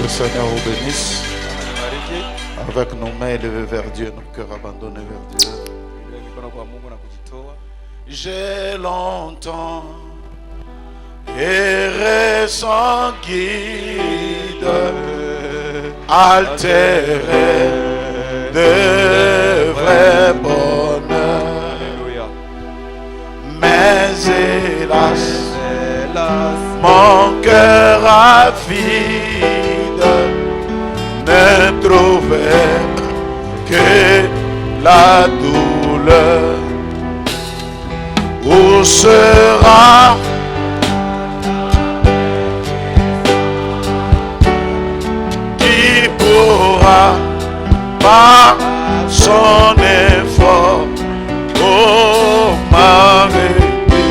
le Seigneur vous bénisse. Avec nos mains élevées vers Dieu, nos cœurs abandonnés vers Dieu. J'ai longtemps erré sans guide, altéré de vrai bonheur. Mais hélas, mon cœur avide ne trouvait que la douleur. Où sera qui pourra par son effort m'arrêter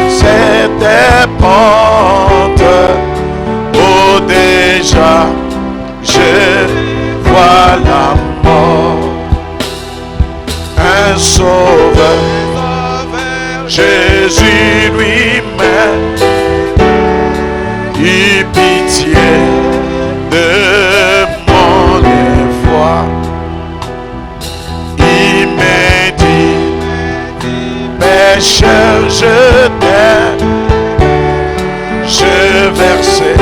cette pente où déjà je vois la mort. Un sauveur, Jésus lui-même, eut pitié de mon effroi. Il m'a dit, pécheur, je t'aime, je versai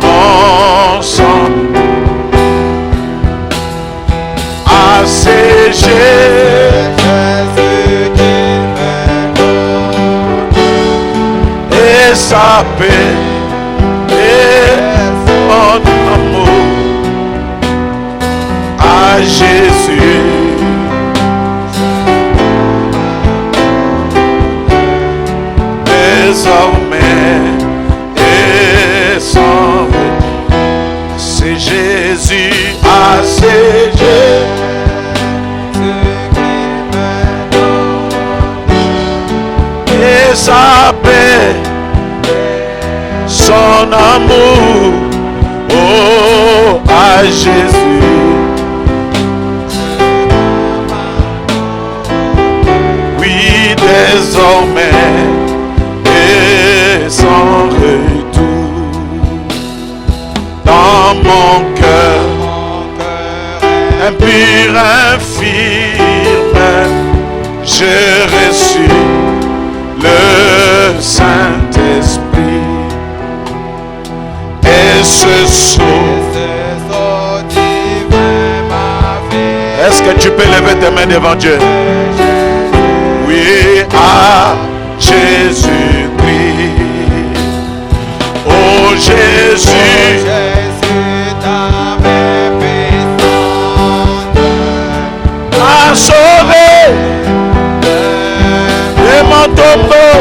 mon sang. Asséché Jésus qui me donne et sa paix et son amour à Jésus. Désormais et sans retour, c'est Jésus, c'est Jésus. Sa paix, son amour, oh, à Jésus. Oui, désormais et sans retour, dans mon cœur, impur, infirme, j'ai reçu le Saint-Esprit et ce saut divin m'a fait. Est-ce que tu peux lever tes mains devant Dieu? Oui, à Jésus-Christ. Oh Jésus, ta main puissante m'a sauvé de mon tombeau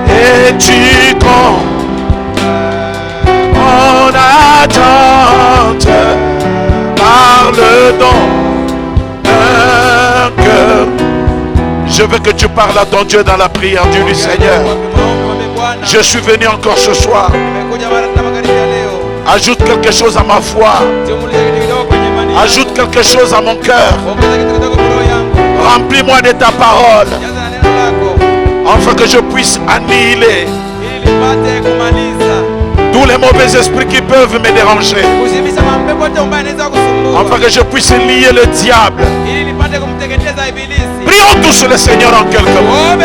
et tu comptes mon attente par le don d'un cœur. Je veux que tu parles à ton Dieu dans la prière. Dis-lui, Seigneur, je suis venu encore ce soir. Ajoute quelque chose à ma foi. Ajoute quelque chose à mon cœur. Remplis-moi de ta parole, afin que je puisse annihiler tous les mauvais esprits qui peuvent me déranger, afin que je puisse lier le diable. Prions tous le Seigneur en quelques mots.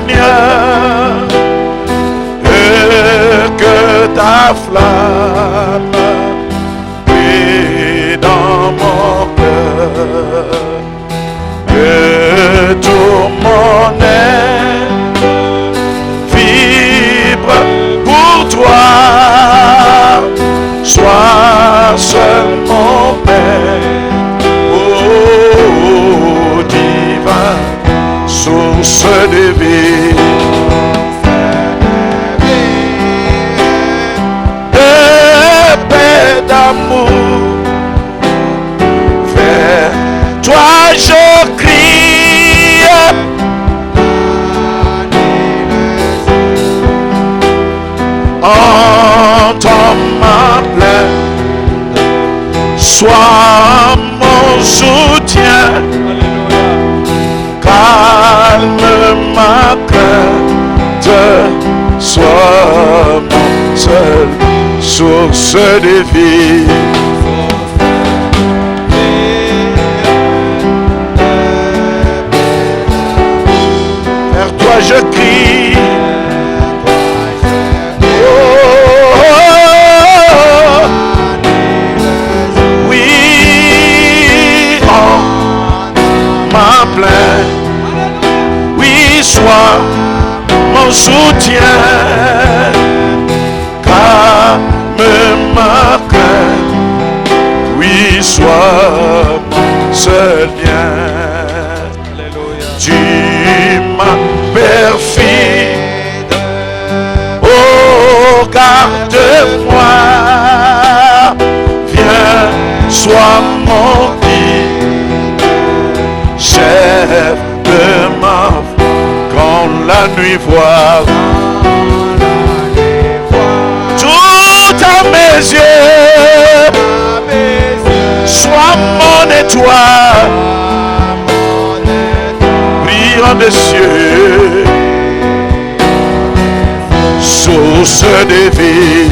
Seigneur, et que ta flamme brille dans mon cœur, que tout mon être vibre pour toi. Sois seul mon Père, oh divin, source de vie, de paix, d'amour. Vers toi je crie, entends ma plainte, sois mon soutien, calme ma crainte, sois mon seul source de vie. Vers toi je crie, ma plainte, oui, sois mon soutien, calme ma crainte, oui, sois mon seul bien. Tu m'as perfide, oh, garde-moi, viens, sois mon guide, chef de ma foi, quand la nuit voile tout à mes yeux, sois mon étoile, brillant des cieux, source de vie.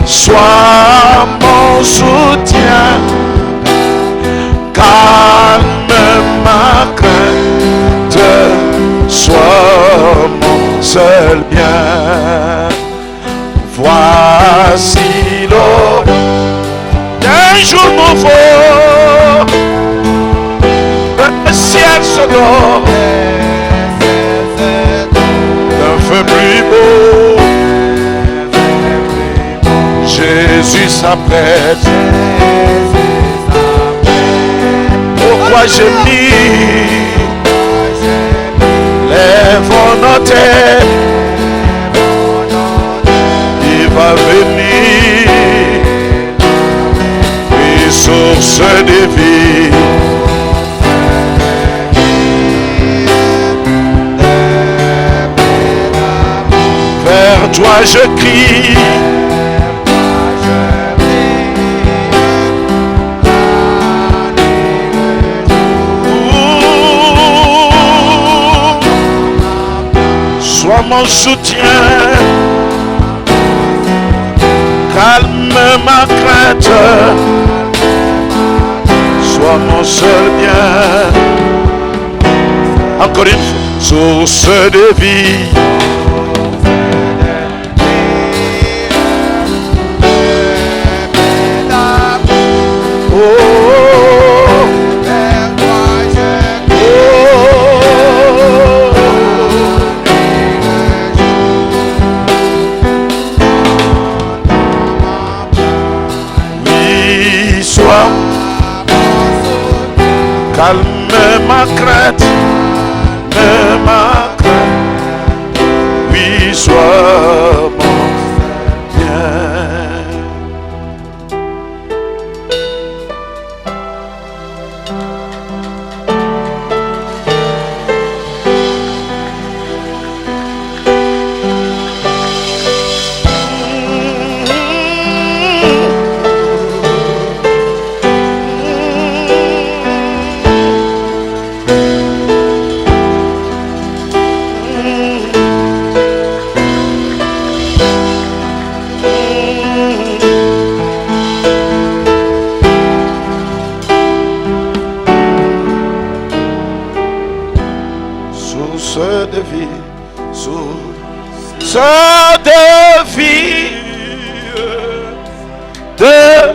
Sois mon soutien, calme ma crainte, sois mon seul bien. Voici l'aube d'un jour nouveau, le ciel se dort, d'un feu plus beau. Jésus s'apprête. Pourquoi gémir? Lèvons nos têtes. Il va venir. Et source de vie. Vers toi je crie. Sois mon soutien, calme ma crainte, sois mon seul bien. Encore une fois, source de vie. Calme ma crainte, ma crainte, oui, sois mon bien. de vie, source de vie, de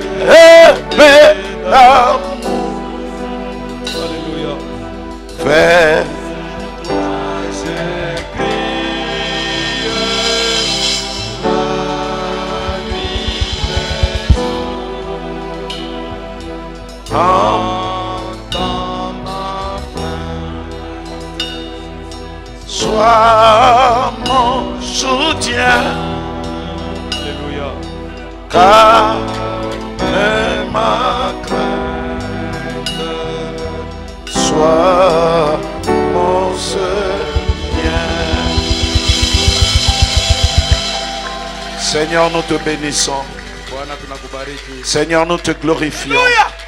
paix, d'amour. Alléluia. Vers sois mon soutien. Alléluia. Car ma crainte, sois mon Seigneur. Seigneur, nous te bénissons. Bwana tunakubariki. Seigneur, nous te glorifions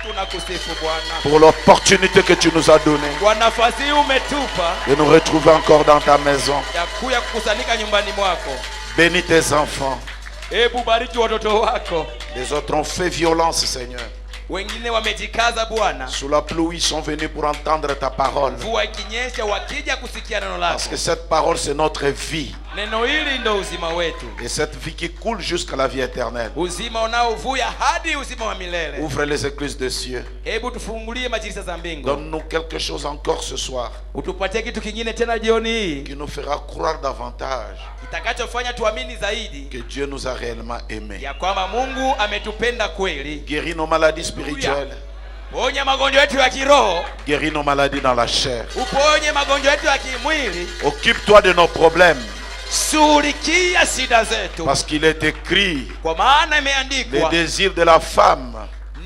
Tunakusifu Bwana. pour l'opportunité que tu nous as donnée Kwa nafasi hii umetupa de nous retrouver encore dans ta maison. ya kuya kukusanyika nyumbani mwako. Bénis tes enfants. Hebu bariki watoto wako. Les autres ont fait violence, Seigneur. Wengine wamejikaza Bwana. Sous la pluie, ils sont venus pour entendre ta parole. Mvua ikinyesha wakija kusikia neno lako. Parce que cette parole, c'est notre vie. Neno hili ndo uzima wetu. Et cette vie qui coule jusqu'à la vie éternelle. Uzima unaovuya hadi uzima wa milele. Ouvre les écluses des cieux. Hebu tufungulie madirisa za mbingu. Donne-nous quelque chose encore ce soir Utupatie kitu kingine tena jioni hii. qui nous fera croire davantage Kitakachofanya tuamini zaidi que Dieu nous a réellement aimés. ya kwamba Mungu ametupenda kweli. Guéris nos maladies spirituelles. Ponya magonjwa yetu ya kiroho. Guéris nos maladies dans la chair. Uponye magonjwa yetu ya kimwili. Occupe-toi de nos problèmes. Shughulikia shida zetu. Parce qu'il est écrit, Kwa maana les imeandikwa, désirs de la femme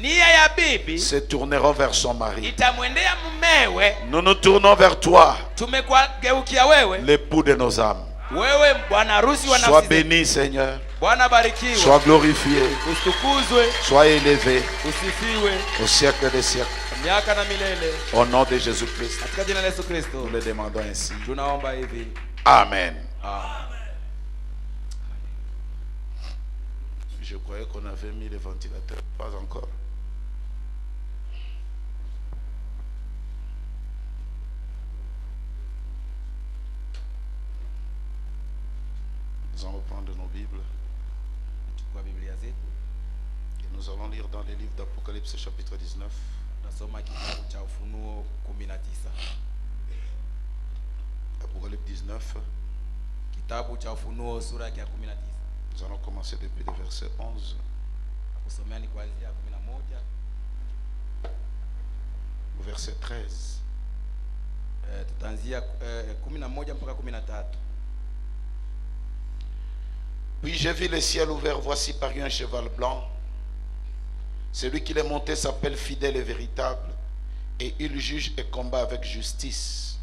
nia ya bibi se tourneront vers son mari. itamwendea mumewe. Nous nous tournons vers toi, Tumekugeukia wewe, l'époux de nos âmes. wewe bwana harusi wa Sois nafsi zetu. béni, Seigneur. Bwana barikiwe, Sois glorifié. utukuzwe, Sois élevé usifiwe au siècle des siècles. miaka na milele. Au nom de Jésus-Christ, Katika jina la Yesu Kristo nous le demandons ainsi. tunaomba hivi. Amen. Amen. Je croyais qu'on avait mis les ventilateurs. Pas encore. Nous allons prendre nos Bibles Chukua Biblia zetu, et nous allons lire dans les livres d'Apocalypse chapitre 19. tunasoma kitabu cha Ufunuo 19. Apocalypse 19. Kitabu cha Ufunuo sura ya 19. Nous allons commencer depuis le verset 11. Kusomea ni kuanzia 11 au verset 13. Tutaanzia 11 mpaka 13. Puis j'ai vu le ciel ouvert, voici parut un cheval blanc. Celui qui l'est monté s'appelle fidèle et véritable, et il juge et combat avec justice.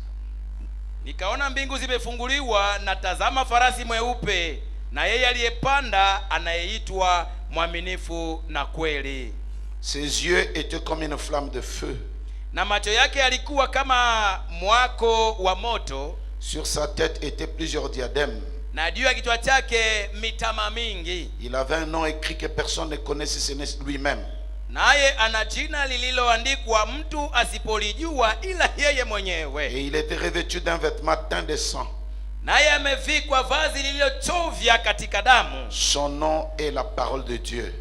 Nikaona mbingu zimefunguliwa, na tazama farasi mweupe, na yeye aliyepanda anayeitwa mwaminifu na kweli. Ses yeux étaient comme une flamme de feu. Na macho yake yalikuwa kama mwako wa moto. Sur sa tête étaient plusieurs diadèmes. Na juu ya kichwa chake mitama mingi. Il avait un nom écrit que personne ne connaissait, ce n'est lui-même. Naye ana jina lililoandikwa mtu asipolijua ila yeye mwenyewe. Et il était revêtu d'un vêtement teint de sang. Naye amevikwa vazi lililochovya katika damu. Son nom est la parole de Dieu.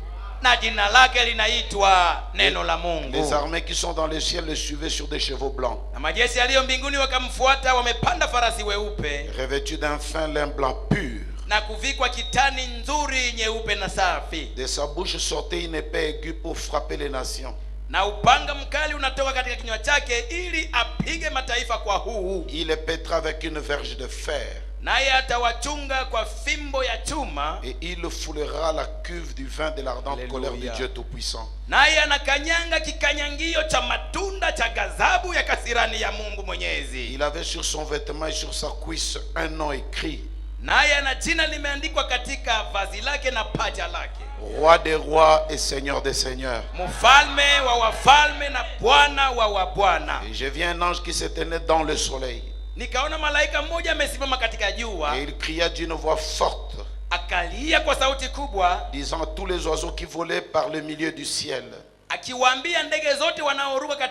Na jina lake linaitwa neno la Mungu. Les armées qui sont dans le ciel le suivaient sur des chevaux blancs. Na majeshi yaliyo mbinguni wakamfuata wamepanda farasi weupe. Revêtu d'un fin lin blanc pur. Na kuvikwa kitani nzuri nyeupe na safi. De sa bouche sortait une épée aiguë pour frapper les nations. Na upanga mkali unatoka katika kinywa chake ili apige mataifa kwa huu. Il les pètera avec une verge de fer. Naye atawachunga kwa fimbo ya chuma. Et il foulera la cuve du vin de l'ardente colère du Dieu Tout-Puissant. Naye anakanyanga kikanyangio cha matunda cha ghadhabu ya kasirani ya Mungu Mwenyezi. Il avait sur son vêtement et sur sa cuisse un nom écrit. Naye ana jina limeandikwa katika vazi lake na paja lake. Roi des rois et Seigneur des seigneurs. Mfalme wa wafalme na Bwana wa wabwana. Et j'ai vu un ange qui se tenait dans le soleil. Nikaona malaika mmoja amesimama katika jua. Et il cria d'une voix forte, akalia kwa sauti kubwa, disant à tous les oiseaux qui volaient par le milieu du ciel, akiwaambia ndege zote wanaoruka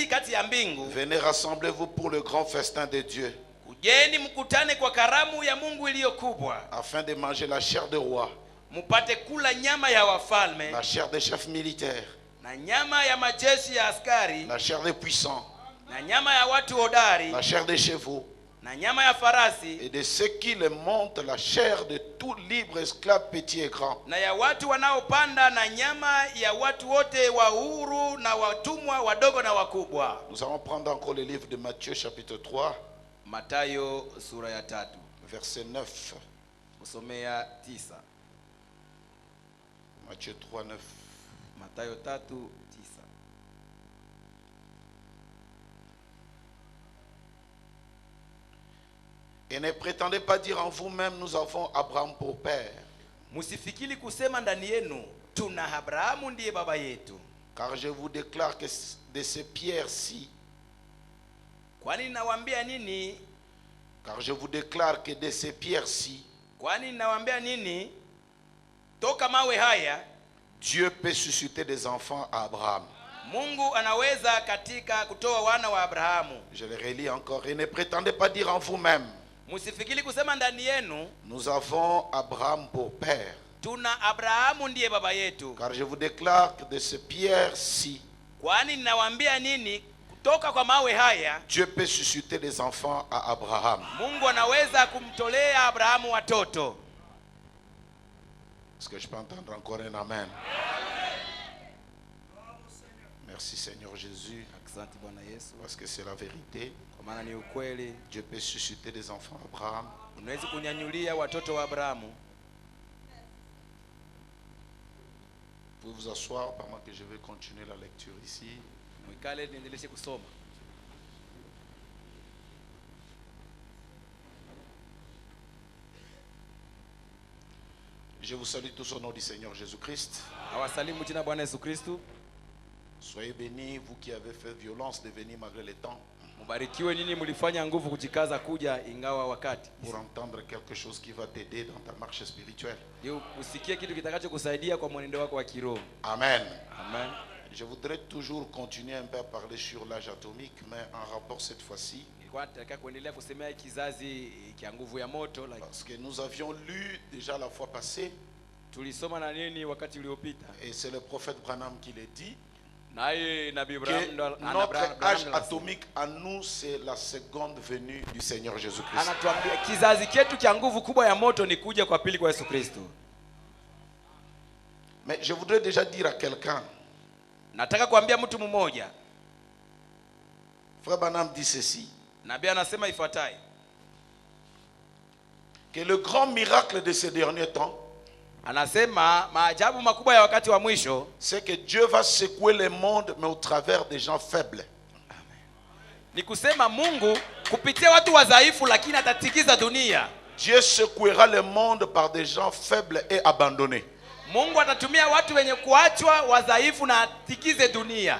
kati ya mbingu, venez rassemblez-vous pour le grand festin de Dieu, kujeni mkutane kwa karamu ya Mungu iliyo kubwa, afin de manger la chair de roi, mupate kula nyama ya wafalme, la chair des chefs militaires, na nyama ya majeshi ya askari, la chair des puissants, na nyama ya watu hodari, la chair des chevaux, na nyama ya farasi, et de ceux qui les montent, la chair de tout libre esclave petit et grand. na ya watu wanaopanda, na nyama ya watu wote wa huru na watumwa wadogo na wakubwa. Nous allons prendre encore le livre de Matthieu chapitre 3, Mathayo sura ya 3 verset 9. kusomea 9. Matthieu 3, 9. Mathayo 3:9. Et ne prétendez pas dire en vous-même, nous avons Abraham pour père. Musifikiri kusema ndani yenu tuna Abrahamu ndiye baba yetu. Car je vous déclare que de ces pierres-ci, Kwani nawaambia nini? car je vous déclare que de ces pierres-ci, Kwani nawaambia nini? Toka mawe haya Dieu peut susciter des enfants à Abraham. Mungu anaweza katika kutoa wana wa Abrahamu. Je le relis encore. Et ne prétendez pas dire en vous-même, Musifikiri kusema ndani yenu nous avons Abraham pour père. tuna Abrahamu ndiye baba yetu. Car je vous déclare que de ces pierres-ci, Kwani nawaambia nini? Kutoka kwa mawe haya Dieu peut susciter des enfants à Abraham. Mungu anaweza kumtolea Abrahamu watoto. Est-ce que je peux entendre encore un amen? Merci Seigneur Jésus, Asante Bwana Yesu, parce que c'est la vérité. kwa maana ni ukweli. Dieu peut susciter des enfants à Abraham. Unaweza kunyanyulia watoto wa Abrahamu. Vous pouvez vous asseoir pendant que je vais continuer la lecture ici. Mwikale niendeleshe kusoma. Je vous salue tous au nom du Seigneur Jésus-Christ. Awasalimu jina Bwana Yesu Kristo. Soyez bénis, vous qui avez fait violence de venir malgré le temps, Mubarikiwe nini mlifanya nguvu kujikaza kuja ingawa wakati. pour entendre quelque chose qui va t'aider dans ta marche spirituelle. Ndio usikie kitu kitakachokusaidia kwa mwenendo wako wa kiroho. Amen. Amen. Je voudrais toujours continuer un peu à parler sur l'âge atomique, mais en rapport cette fois-ci, Nilikuwa nataka kuendelea kusemea kizazi kia nguvu ya moto, parce que nous avions lu déjà la fois passée, tulisoma na nini wakati uliopita. et c'est le prophète Branham qui l'a dit, Naye Nabii que Abraham notre âge atomique à nous, c'est la seconde venue du Seigneur Jésus-Christ. anatuambia kizazi chetu kia nguvu kubwa ya moto ni kuja kwa pili kwa Yesu Kristo. Mais je voudrais déjà dire à quelqu'un, Nataka kuambia mtu mmoja. Frère Branham dit ceci, Nabii anasema ifuatayo, que le grand miracle de ces derniers temps, anasema maajabu makubwa ya wakati wa mwisho c'est que Dieu va secouer le monde, mais au travers des gens faibles. ni kusema Mungu kupitia watu wadhaifu, lakini atatikiza dunia. Dieu secouera le monde par des gens faibles et abandonnés. Mungu atatumia watu wenye kuachwa wadhaifu na atikize dunia.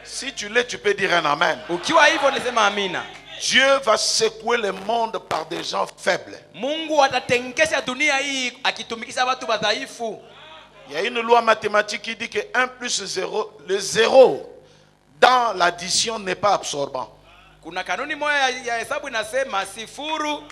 Si tu l'es, tu peux dire un amen. Ukiwa hivyo nisema amina. Dieu va secouer le monde par des gens faibles. Mungu atatengesha dunia hii akitumikisha watu wadhaifu. Il y a une loi mathématique qui dit que 1 plus 0, le 0 dans l'addition n'est pas absorbant. Kuna kanuni moja ya hesabu inasema sifuru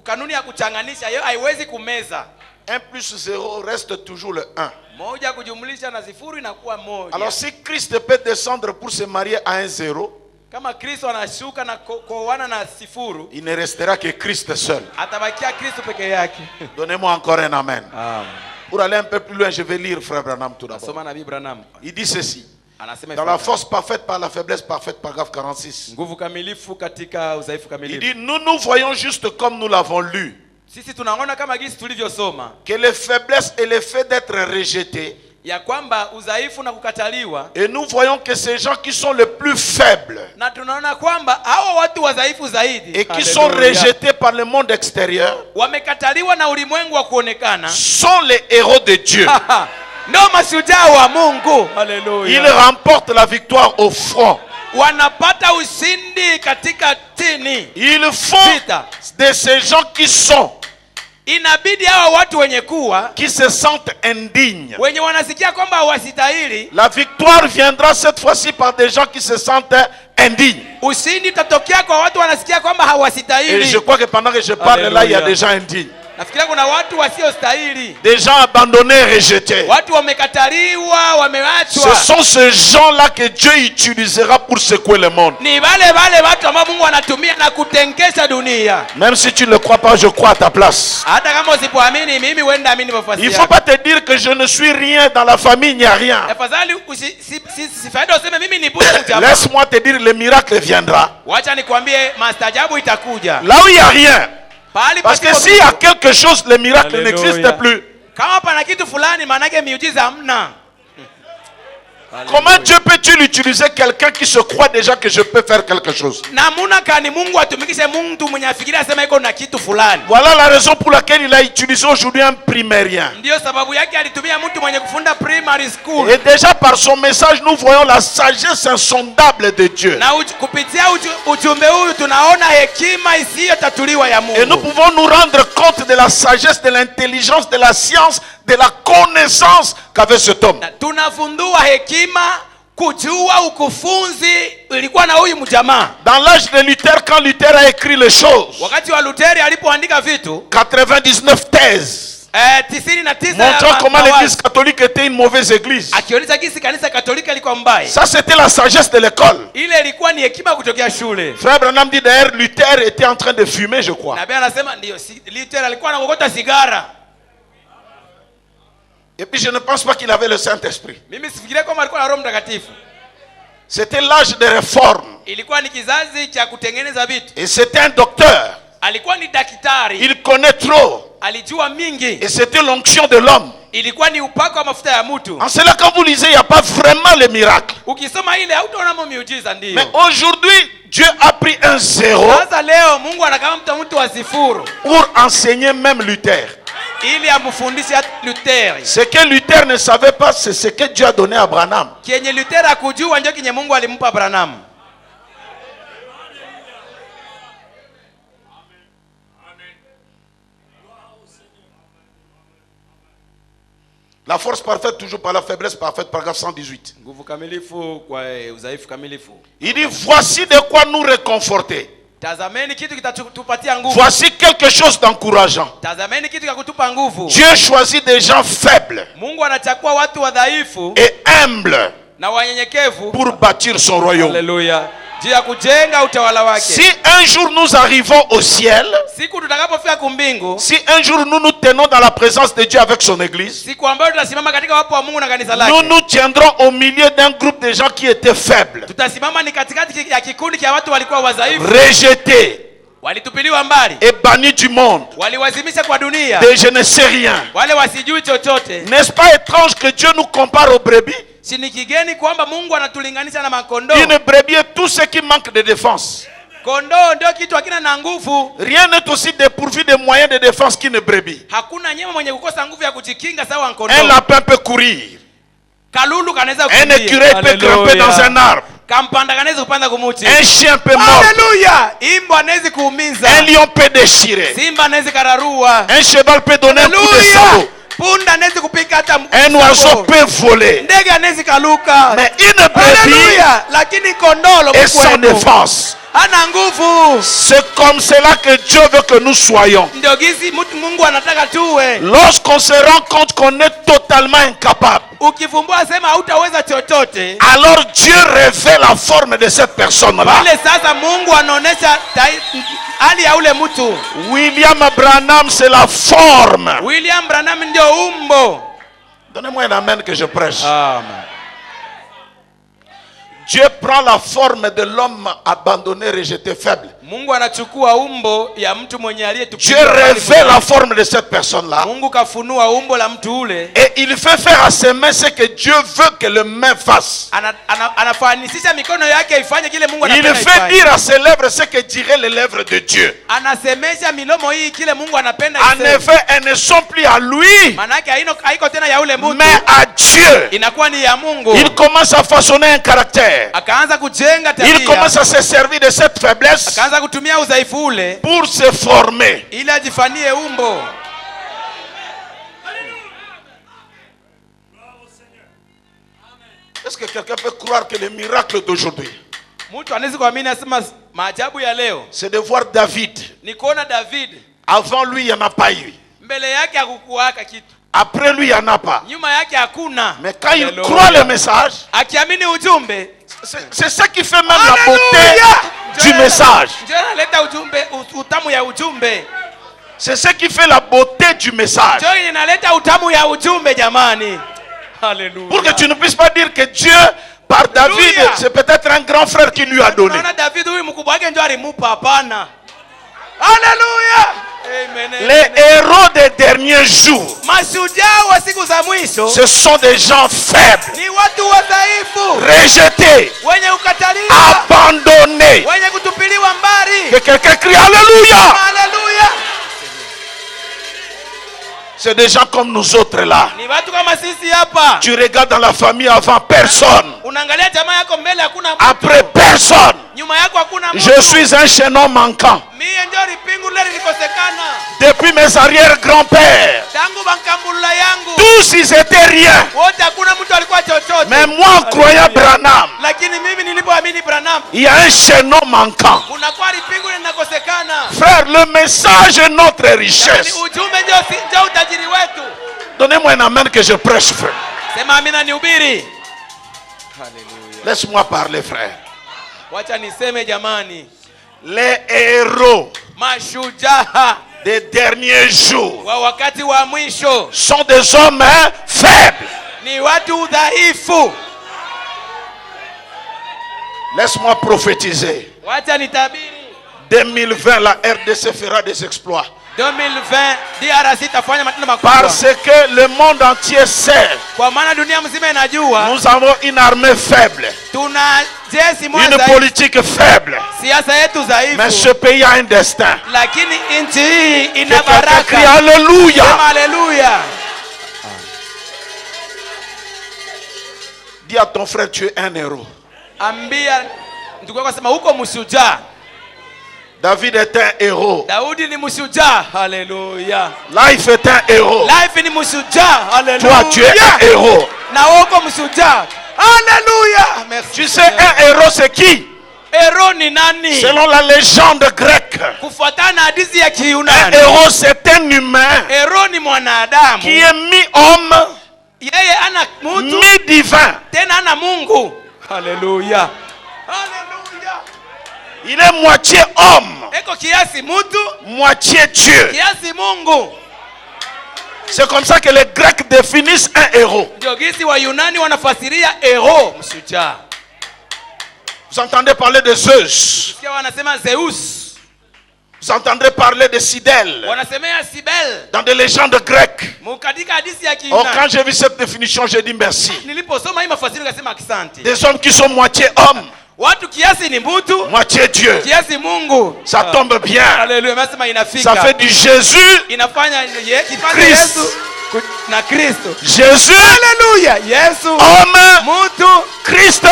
kanuni ya kuchanganisha hiyo haiwezi kumeza. 1 plus 0 reste toujours le 1. Moja kujumlisha na sifuru inakuwa moja. Alors si Christ peut descendre pour se marier à un 0, Kama Kristo anashuka na kuoana na sifuru, il ne restera que Christ seul. atabakia Kristo peke yake. Donnez-moi encore un amen. Amen. Pour aller un peu plus loin, je vais lire Frère Branham tout d'abord. Soma Nabii Branham. Il dit ceci. Anasema Dans la ifuatayo. force parfaite par la faiblesse parfaite, paragraphe 46. Nguvu kamilifu katika udhaifu Il kamilifu. dit, nous voyons juste comme nous l'avons lu, Sisi tunaona kama jinsi tulivyosoma que les faiblesses et le fait d'être rejetés, ya kwamba udhaifu na kukataliwa, et nous voyons que ces gens qui sont les plus faibles na tunaona kwamba hao watu wadhaifu zaidi et qui sont Hallelujah, rejetés par le monde extérieur wamekataliwa na ulimwengu wa kuonekana sont les héros de Dieu. ndio mashujaa wa Mungu. Haleluya. Ils remportent la victoire au front. Wanapata ushindi katika tini. Ils font Vita. de ces gens qui sont inabidi hawa watu wenye kuwa qui se sentent indignes. wenye wanasikia kwamba hawastahili, La victoire viendra cette fois-ci par des gens qui se sentent indignes. ushindi utatokea kwa watu wanasikia kwamba Et je hawastahili. crois que pendant que je parle là, il y a Alléluia. des gens indignes. Nafikiria kuna watu wasiostahili, Des gens abandonnés, rejetés. watu wamekataliwa, Ce wamewachwa. sont ces gens-là que Dieu utilisera pour secouer le monde. Ni wale watu ambao Mungu anatumia na kutenkesha dunia. Même si tu ne le crois pas, je crois à ta place. Hata kama usipoamini, mimi wenda amini nafasi Il ne yako. faut pas te dire que je ne suis rien dans la famille, il n'y a rien. Tafadhali sifaida useme mimi ni bure mjamaa. Laisse-moi te dire, le miracle viendra. Wacha nikwambie maajabu itakuja. Là où il n'y a rien. Pahali Parce que pasipo s'il y a kitu. quelque chose, le miracle Alléluia. n'existe plus. Kama pana kitu fulani maana yake miujiza hamna. Comment Dieu peut-il utiliser quelqu'un qui se croit déjà que je peux faire quelque chose? Namuna kani Mungu atumikishe mtu mwenye afikiria sema iko na kitu fulani. Voilà la raison pour laquelle il a utilisé aujourd'hui un primérien. Ndio sababu yake alitumia mtu mwenye kufunda primary school. Et déjà par son message, nous voyons la sagesse insondable de Dieu. Na kupitia ujumbe huu tunaona hekima isiyotatuliwa ya Et nous Mungu. pouvons nous rendre compte de la sagesse, de l'intelligence, de la science, de la connaissance qu'avait cet homme. Na tunafundua hekima, kujua, ukufunzi ilikuwa na huyu mjamaa. Dans l'âge de Luther, quand Luther a écrit les choses, Wakati wa Luteri alipoandika vitu 99 thèses, 99 montrant comment mawazo, l'église catholique était une mauvaise église. akionyesha jinsi kanisa Katolika liko mbaya. Ça, c'était la sagesse de l'école. Ile ilikuwa ni hekima kutokea shule. Frère Branham dit d'ailleurs, Luther était en train de fumer, je crois. Na Biblia anasema ndio Luther alikuwa anakokota sigara. Et puis je ne pense pas qu'il avait le Saint-Esprit. Mimi sifikiria kama alikuwa na Roho Mtakatifu. C'était l'âge des réformes. Ilikuwa ni kizazi cha kutengeneza vitu. Et c'était un docteur. Alikuwa ni daktari. Il connaît trop. Alijua mingi. Et c'était l'onction de l'homme. Ilikuwa ni upako wa mafuta ya mtu. En cela, quand vous lisez, il n'y a pas vraiment le miracle. Ukisoma ile hautaona miujiza ndio. Mais aujourd'hui, Dieu a pris un zéro Sasa leo Mungu anakamta mtu wa sifuru pour enseigner même Luther. ili amfundishe Luther. Ce que Luther ne savait pas, c'est ce que Dieu a donné à Branham. Kenye Luther akujua ndio kenye Mungu alimpa Branham. La force parfaite toujours par la faiblesse parfaite, paragraphe 118. Nguvu kamilifu kwa udhaifu kamilifu. Il dit, voici de quoi nous réconforter. Tazameni kitu kitatupatia nguvu. Voici quelque chose d'encourageant. Tazameni kitu kitakutupa nguvu. Dieu choisit des gens faibles Mungu anachagua watu wadhaifu et humbles na wanyenyekevu pour bâtir son royaume. Haleluya. Juu ya kujenga utawala wake. Si un jour nous arrivons au ciel, Siku tutakapofika kumbingu, si un jour nous nous tenons dans la présence de Dieu avec son église, siku ambayo tutasimama katika wapo wa Mungu na kanisa nous lake. nous tiendrons au milieu d'un groupe de gens qui étaient faibles, Tutasimama ni katikati ya kikundi cha watu walikuwa wadhaifu, rejetés walitupiliwa mbali, et bannis du monde, waliwazimisha kwa dunia, de je ne sais rien. wale wasijui chochote. N'est-ce pas étrange que Dieu nous compare aux brebis? Si ni kigeni kwamba Mungu anatulinganisha na makondoo. Une brebis est tout ce qui manque de défense. Kondoo ndio kitu hakina na nguvu. Rien n'est aussi dépourvu de moyens de défense qu'une brebis. Hakuna nyama mwenye kukosa nguvu ya kujikinga sawa Un kondoo. lapin peut courir. Kalulu kanaweza Un kukimbia. écureuil peut grimper dans un arbre. Kampanda kanaweza kupanda kumuti. Un chien peut mordre. Haleluya! Imba anaweza kuumiza. Un lion peut déchirer. Simba anaweza kararua. Un cheval peut donner un coup de sabot. Punda anaweza kupika hata Un oiseau peut voler. ndege anaweza kaluka. Mais une brebis Haleluya! Lakini kondoo est sans défense. hana nguvu. C'est comme cela que Dieu veut que nous soyons. Ndio gizi Mungu anataka tuwe. Lorsqu'on se rend compte qu'on est totalement incapable, Ukifumbua sema hautaweza chochote. alors Dieu révèle la forme de cette personne-là. Ile sasa Mungu anaonesha hali ya ule mtu. William Branham, c'est la forme. William Branham ndio umbo. Donnez-moi un amen que je prêche. Amen. Dieu prend la forme de l'homme abandonné, rejeté, faible. Mungu anachukua umbo ya mtu mwenye Dieu aliyetupiliwa. révèle la forme de cette personne-là. Mungu kafunua umbo la mtu ule. Et il fait faire à ses mains ce que Dieu veut que les mains fassent. Anafanisisha mikono yake ifanye kile Mungu Il anapenda fait ifanye. dire à ses lèvres ce que diraient les lèvres de Dieu. Anasemesha milomo hii kile Mungu anapenda En iseme. effet, elles ne sont plus à lui, Manake haiko tena ya ule mtu. mais à Dieu. Inakuwa ni ya Mungu. Il commence à façonner un caractère. Akaanza kujenga tabia. Il commence à se servir de cette faiblesse Akaanza kutumia udhaifu ule pour se former. ili ajifanyie umbo. Est-ce que quelqu'un peut croire que les miracles d'aujourd'hui, Mtu anaweza kuamini asema maajabu ya leo c'est de voir David. ni kuona David. Avant lui, il n'y en a pas eu. Mbele yake hakukuwaka kitu. Après lui, il n'y en a pas. Nyuma yake hakuna. Mais quand il croit le message, akiamini ujumbe, c'est ça qui fait même la beauté du message. Ndio analeta ujumbe, utamu ya ujumbe. C'est ce qui fait la beauté du message. Ndio inaleta utamu ya ujumbe jamani. Alléluia. Pour que tu ne puisses pas dire que Dieu par David, c'est peut-être un grand frère qui lui a donné. Alléluia. Les héros des derniers jours, ce sont des gens faibles, rejetés, abandonnés. Que quelqu'un crie Alléluia. C'est des gens comme nous autres là. Tu regardes dans la famille avant personne. Après personne. Je suis un chaînon manquant. Depuis mes arrière-grands-pères, tous ils étaient rien. Mais moi, en croyant Branham, il y a un chaînon manquant. Frère, le message est notre richesse. Donnez-moi un amen que je prêche, frère. Laisse-moi parler, frère. Les héros des derniers jours sont des hommes faibles. Laisse-moi prophétiser. 2020, la RDC fera des exploits. 2020 DRC tafanya matendo makubwa. Parce que le monde entier sait. Kwa maana dunia mzima inajua. Nous avons une armée faible. Tuna jeshi moja. Une politique faible. Siasa yetu dhaifu. Mais ce pays a un destin. Lakini nchi hii ina baraka. Alléluia. Alléluia. Dis à ton frère, tu es un héros. Ambia ndugu yako sema uko mshujaa. David est un héros. Daudi ni mshujaa. Alléluia. Life est un héros. Life ni mshujaa. Alléluia. Toi tu es un héros. Na uko mshujaa. Alléluia. Merci. Tu sais un héros c'est qui? Héros ni nani? Selon la légende grecque. Kufuatana na hadithi ya Kiyunani. Un héros c'est un humain. Héros ni mwanadamu. Qui est mi-homme, yeye ana mtu, mi-divin. Tena ana Mungu. Alléluia. Alléluia. Il est moitié homme, eko kiasi mtu, moitié Dieu. Kiasi Mungu. C'est comme ça que les Grecs définissent un héros. Ndio gisi wa Yunani wanafasiria héros, mshujaa. Vous entendez parler de Zeus. Wanasema Zeus. Vous entendrez parler de Sidel. Wanasemea Sibel. Dans des légendes grecques. Mukadika hadithi ya Kiyunani. Oh, quand j'ai vu cette définition, j'ai dit merci. Niliposoma hii mafasiri nikasema asante. Des hommes qui sont moitié hommes. Watu kiasi ni mtu, moitié Dieu. Kiasi Mungu. Ça tombe bien. Alléluia, nasema inafika. Ça fait du Jésus. Inafanya Christ. Yesu na Kristo. Jésus. Alléluia. Yesu. Homme. Mtu. Kristo.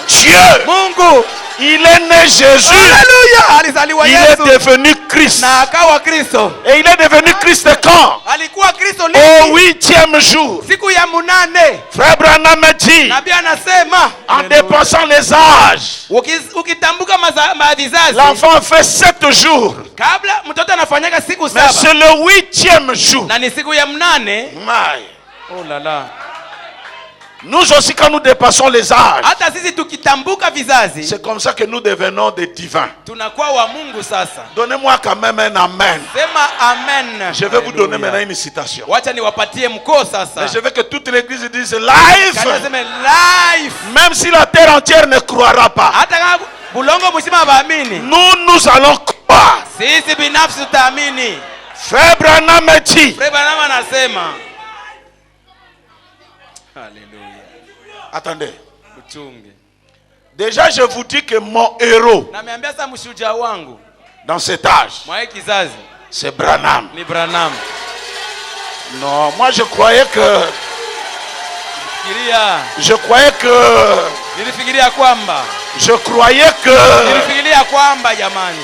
Dieu. Mungu. Il est né Jésus. Alléluia. Alizaliwa Yesu. Il est devenu Christ. Na akawa Kristo. Et il est devenu Christ quand? Alikuwa Kristo lini? Au 8e jour. Siku ya munane. Frère Branham dit. Nabii anasema. En dépassant les âges. Ukitambuka vizazi. L'enfant fait 7 jours. Kabla mtoto anafanyaka siku 7. Mais c'est le 8e jour. Na ni siku ya munane. Oh là là. Nous aussi quand nous dépassons les âges. Hata sisi tukitambuka vizazi. C'est comme ça que nous devenons des divins. Tunakuwa wa Mungu sasa. Donnez-moi quand même un amen. Sema amen. Je vais vous donner maintenant une citation. Wacha niwapatie mkoo sasa. Mais je veux que toute l'église dise life. Life. Même si la terre entière ne croira pas. Hata kama bulongo mzima baamini. Nous allons croire. Sisi binafsi tutaamini. Frère Branham dit. Frère Branham anasema. Alléluia. Attendez. Uchunge. Déjà je vous dis que mon héros. Nameambia sasa mshujaa wangu. Dans cet âge. Mwa kizazi. C'est Branham. Ni Branham. Non, moi je croyais que. Je croyais que.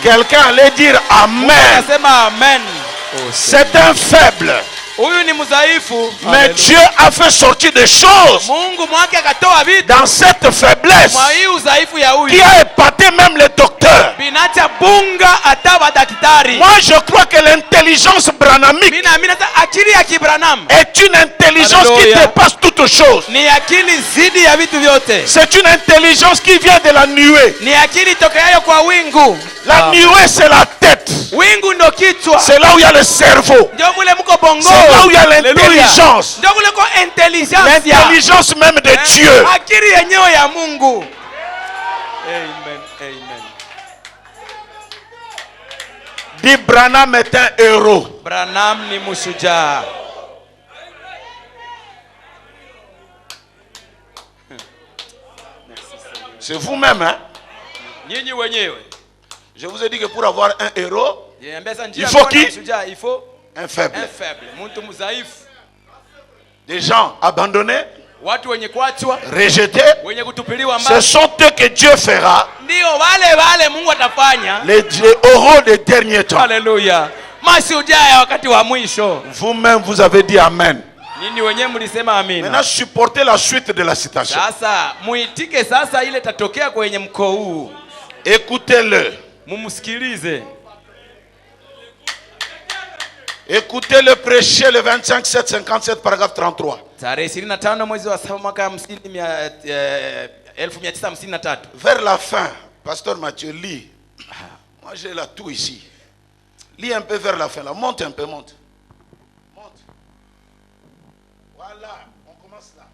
Quelqu'un allait dire amen. Amen. C'est un faible. Huyu ni mdhaifu. Mais Dieu a fait sortir des choses Mungu mwake akatoa vitu dans cette faiblesse mwa hii udhaifu ya huyu. qui a épaté même les docteurs. Binacha bunga hata madaktari. Moi je crois que l'intelligence branhamique Mimi naamini akili ya Kibranham est une intelligence qui Alléluia. dépasse toutes choses. ni akili zidi ya vitu vyote. C'est une intelligence qui vient de la nuée. Ni akili tokeayo kwa wingu. La nuée c'est la tête. Wingu ndo kichwa. C'est là où il y a le cerveau. Ndio mule mko bongo. C'est là où il y a l'intelligence. Ndio kule kwa intelligence. L'intelligence même de Dieu. Akili yenyewe ya Mungu. Amen. Amen. Dit Branham est un héros. Branham ni mshujaa. C'est vous-même, hein? Nyinyi wenyewe. Je vous ai dit que pour avoir un héros, Il faut qui? Il faut un faible. un faible. Mtu mdhaifu. Des gens abandonnés, Watu wenye kuachwa, rejetés, wenye kutupiliwa ce mbali. sont eux que Dieu fera Ndio wale Mungu atafanya. les héros des derniers temps. Haleluya. Mashujaa ya wakati wa mwisho. Vous-même, vous avez dit Amen. Nini wenyewe mlisema amina. Maintenant, supportez la suite de la citation. Sasa muitike sasa ile tatokea kwenye mko huu. Écoutez-le. Mumsikilize. Écoutez-le prêcher le 25 7 57 paragraphe 33. Tarehe 25 mwezi wa 7 mwaka 1953. Vers la fin, Pasteur Mathieu, lis. Moi, j'ai la tout ici. Lis un peu vers la fin. Là. Monte un peu, monte. Monte. Voilà, on commence là.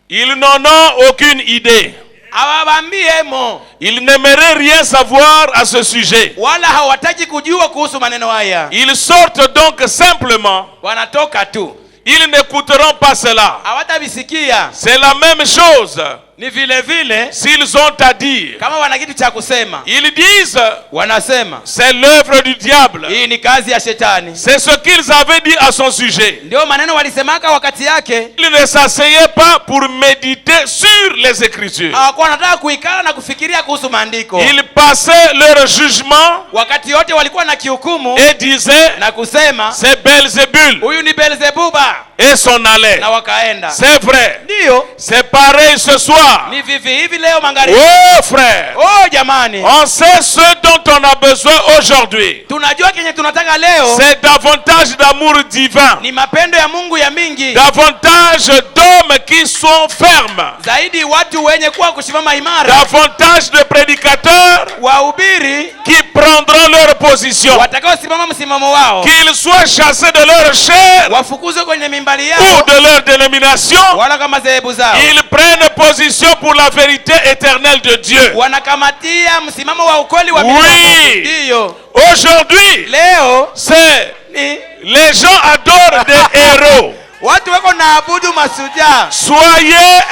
Ils n'en ont aucune idée. Awabambiemo. Ils n'aimeraient rien savoir à ce sujet. Wala hawataki kujua kuhusu maneno haya. Ils sortent donc simplement. Wanatoka tu. Ils n'écouteront pas cela. Hawatabisikia. C'est la même chose. Ni vile vile S'ils ont à dire, kama wana kitu cha kusema. ils disent, Wanasema c'est l'œuvre du diable. hii ni kazi ya shetani. C'est ce qu'ils avaient dit à son sujet. Ndio maneno walisemaka wakati yake. Ils ne s'asseyaient pas pour méditer sur les Écritures. Hawakuwa wanataka kuikala na kufikiria kuhusu maandiko. Ils passaient leur jugement Wakati yote walikuwa na kihukumu et disaient, na kusema c'est Belzébul huyu ni Beelzebuba, et s'en allaient. na wakaenda. C'est vrai. Ndio C'est pareil ce soir. ni vivi hivi leo magharibi. Oh frère, Oh jamani, on sait ce dont on a besoin aujourd'hui. tunajua kenye tunataka leo C'est davantage d'amour divin, ni mapendo ya Mungu ya mingi davantage d'hommes qui sont fermes, zaidi, watu wenye kuwa kusimama imara, davantage de prédicateurs wahubiri qui prendront leur position, watakaosimama msimamo wao, qu'ils soient chassés de leur chair wafukuzwe kwenye mimbali ou yao de leur dénomination. wala kama dhehebu zao. Ils prennent position pour la vérité éternelle de Dieu. Wanakamatia msimamo wa ukweli wa Oui. Mungu. Ndio Aujourd'hui, leo c'est ni les gens adorent des héros. watu wako naabudu mashujaa. Soyez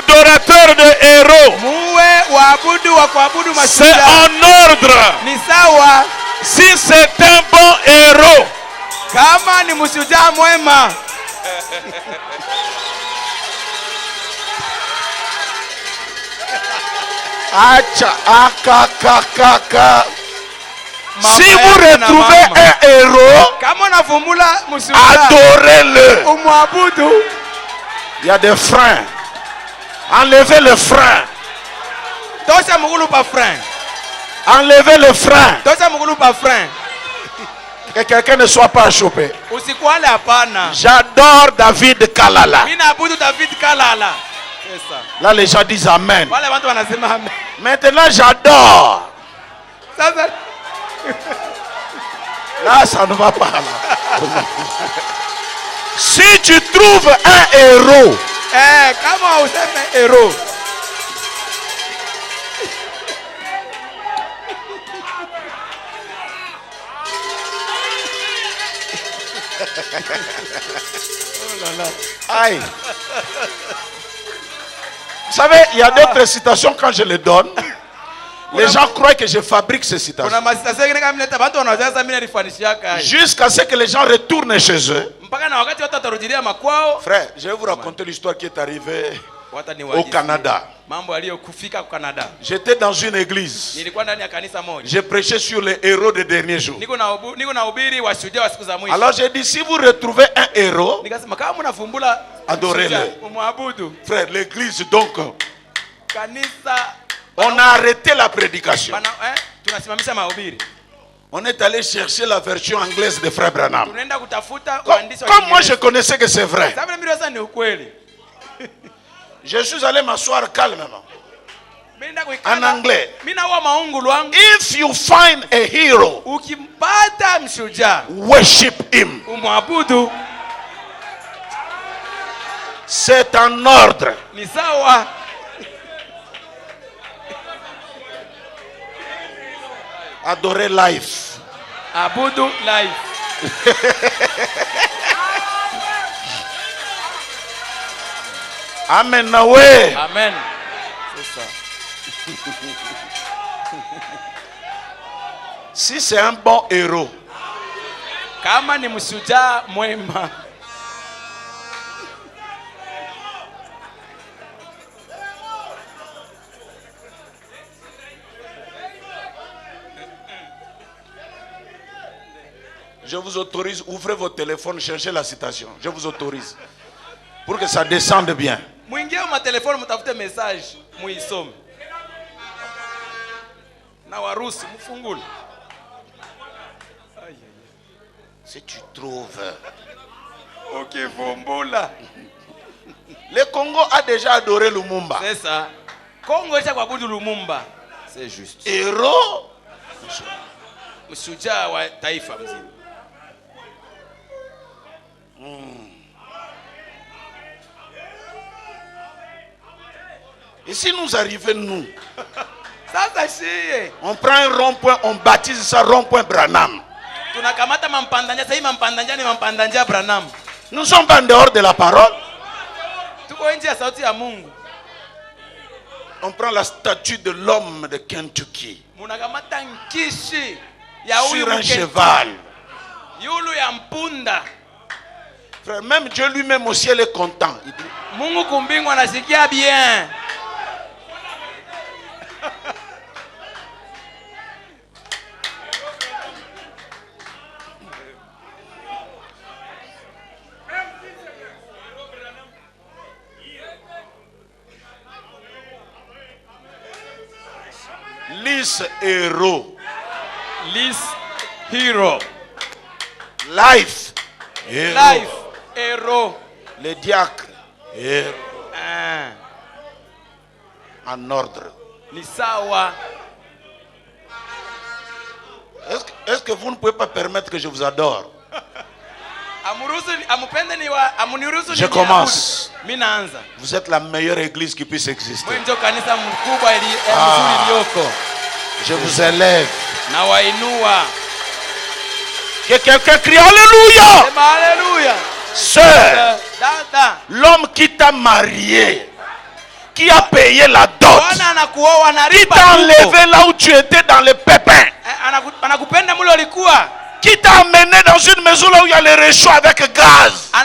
adorateurs de héros. Muwe waabudu wa kuabudu C'est mashujaa. en ordre. Ni sawa Si c'est un bon héros, kama ni mshujaa mwema. Acha, akakakaka. Si Mama vous yake na retrouvez mama. un héros, Kama unavumbula mshujaa, adorez-le. umwabudu. Il y a des freins. Enlevez le frein. Tosha mugulu pa frein. Enlevez le frein. Tosha mugulu pa frein. Que quelqu'un ne soit pas chopé. Usikwale hapana. J'adore David Kalala. Mimi naabudu David Kalala. Sasa. Là, les gens disent Amen. Wale watu wanasema amen. Maintenant, j'adore. Sasa Là, ça ne va pas. Là. Si tu trouves un héros, kama useme hero. aïe. Vous savez, il y a d'autres citations quand je les donne. Les gens croient que je fabrique ces citations. Kuna masitasi kama mleta watu wanawaza mimi nilifanishaka. Jusqu'à ce que les gens retournent chez eux. Mpaka na wakati watu watarudilia makwao. Frère, je vais vous raconter l'histoire qui est arrivée au Canada. Mambo aliyokufika kwa Canada. J'étais dans une église. Nilikuwa ndani ya kanisa moja. J'ai prêché sur les héros des derniers jours. Niko na hubiri wa shujaa wa siku za mwisho. Alors j'ai dit, si vous retrouvez un héros, Nikasema kama mnafumbula adorez-le. Umwabudu. Frère, l'église donc, Kanisa on a arrêté la prédication. Tunasimamisha mahubiri. On est allé chercher la version anglaise de Frère Branham. Tunaenda kutafuta waandishi wa Comme moi je connaissais que c'est vrai. Sababu mimi sasa ni ukweli. Je suis allé m'asseoir calmement. En anglais. If you find a hero, ukimpata mshujaa, worship him. Umwabudu. C'est en ordre. Ni sawa. Adorer life. Abudu life. Amen. Nawe. Amen. C'est ça. Si c'est un bon héros, kama ni mshujaa mwema, je vous autorise, ouvrez vos téléphones, cherchez la citation. Je vous autorise. Pour que ça descende bien. Mwingie ma téléphone mtafute message, muisome. Na warusi mfungule. Si tu trouves. Ukivumbula. Le Congo a déjà adoré Lumumba. C'est ça. Congo est kuabudu Lumumba. C'est juste. Héros. Mshujaa wa taifa mzima. Et si nous arrivons, nous, on prend un rond-point, on baptise ça rond-point Branham. Nous ne sommes pas en dehors de la parole. On prend la statue de l'homme de Kentucky sur un cheval. Frère, même Dieu lui-même au ciel est content. Il dit, Mungu kumbingu anasikia bien. Lise héros. Lise hero. Life héros. Life héros. Les diacres héros. En ordre. Lisawa. Est-ce que vous ne pouvez pas permettre que je vous adore? Je commence. Vous êtes la meilleure église qui puisse exister. Je vous élève. Que quelqu'un crie Alléluia. Sœur, l'homme qui t'a marié, qui a payé la dot, qui t'a enlevé là où tu étais dans les pépins, qui t'a amené dans une maison là où il y a les réchauds avec gaz, et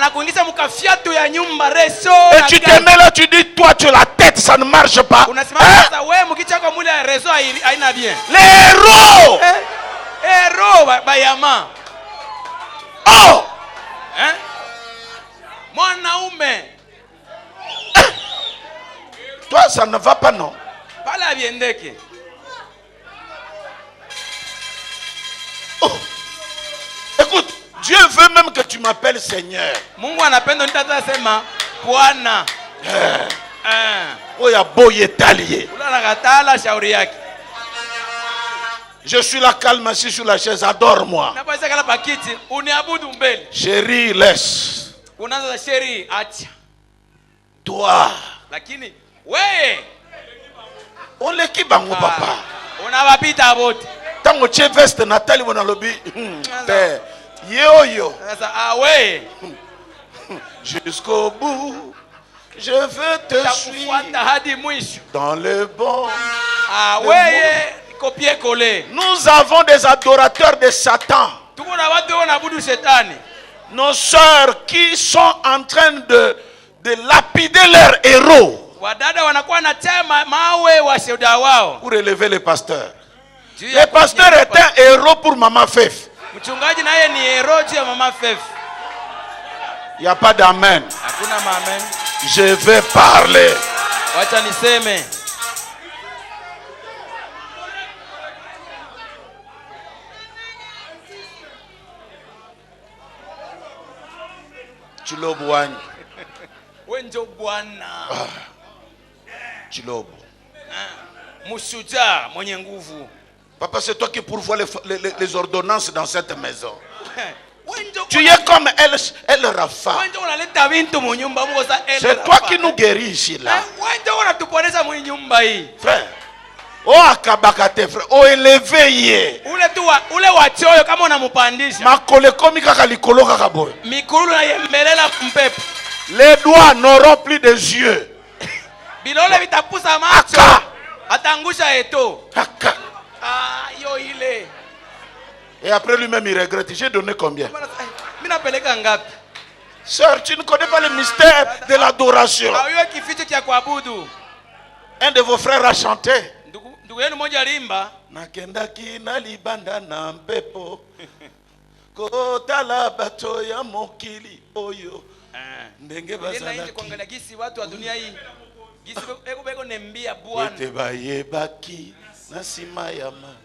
tu te mets là, tu dis toi tu as la tête, ça ne marche pas, hein? Les héros. Oh, toi ça ne va pas, non? Oh. Écoute, Dieu veut même que tu m'appelles Seigneur. Oh, ya boye talié. Je suis là calme assis sur la chaise, adore-moi. Chérie, laisse. Toi. On l'équipe bango papa. Tango tche veste Nathalie mon lobby. Yo yo. Jusqu'au bout, je veux te suivre dans le bon. Nous avons des adorateurs de Satan. Nos sœurs qui sont en train de lapider leurs héros. Wadada wanakuwa na tema mawe washuhuda wao. Pour élever les pasteurs. Le pasteur est un héros pour Maman Fef. Mchungaji naye ni hero juu ya Mama Fef. Il n'y a pas d'amen. Hakuna amen. Je vais parler. Wacha niseme. Chilobo wanyi. Wenjo bwana. Chilobo. Mshujaa mwenye nguvu. Papa, c'est toi qui pourvois les ordonnances dans cette maison. Wenjo Tu es comme El Rafa. Wenjo unaleta bintu mu nyumba mwoza El Rafa. C'est toi qui nous guéris ici là. Wenjo unatuponesha mu nyumba hii. Frère. Oh akabakate frère. Oh élevé yé. Ule wachoyo kama unamupandisha. Makole komi kaka likolo kaka boy. Mikulu na yembelela mpepo. Les doigts n'auront plus de yeux. Bilole vitapusa macho. Atangusha eto. Aka. Ah, yo ile. Et après lui-même il regrette. J'ai donné combien? Mina peleka ngapi? Sœur, tu ne connais pas le mystère de l'adoration. Hayo kificho cha kuabudu. Un de vos frères a chanté. Ndugu yenu mmoja alimba. Nakendaki na libanda na mpepo. Kotala bato ya mokili oyo. Ndenge bazalaki. Kuangalia gisi watu wa dunia hii. Gisi beko nembia Bwana. Ete bayebaki na sima ya ma.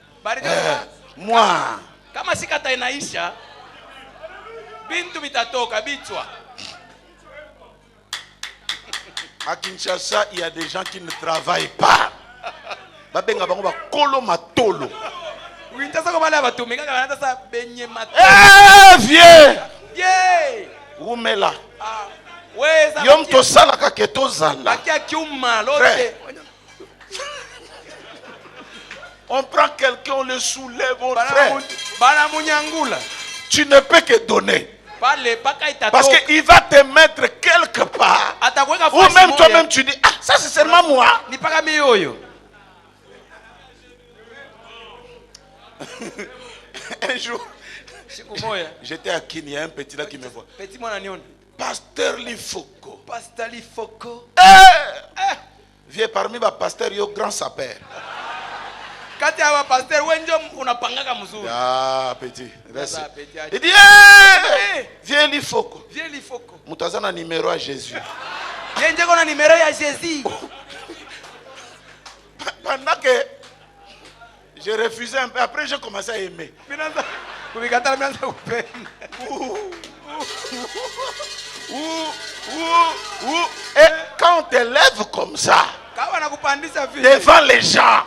Moi. Kama sikata inaisha, bintu bitatoka bichwa. À Kinshasa, il y a des gens qui ne travaillent pas. Babenga bango ba kolo matolo. Wintaza ko bala batumika kana tasa benye matolo. Eh vieux. Vieux. Rumela. Weza. Yom to sala ka keto zala. Akia kiuma lote. On prend quelqu'un, on le soulève, on frère. Bana munyangula. Tu ne peux que donner. Parce qu'il va te mettre quelque part. Ou même toi-même tu dis, ah, ça c'est seulement moi. Un jour, j'étais à Kini, il y a un petit là qui me voit. Pasteur Lifoko. Pasteur Lifoko. Viens parmi les pasteurs, il y a grand sapeur. Kati ya pasteur wenjo unapangaka mzuri. Ah petit. Il dit viens Lifoko. Viens Lifoko. Mutazana numéro à Jésus. Yenje kona numéro ya Jésus. Pendant que je refusais un peu, après j'ai commencé à aimer. Et quand on te lève comme ça, devant les gens,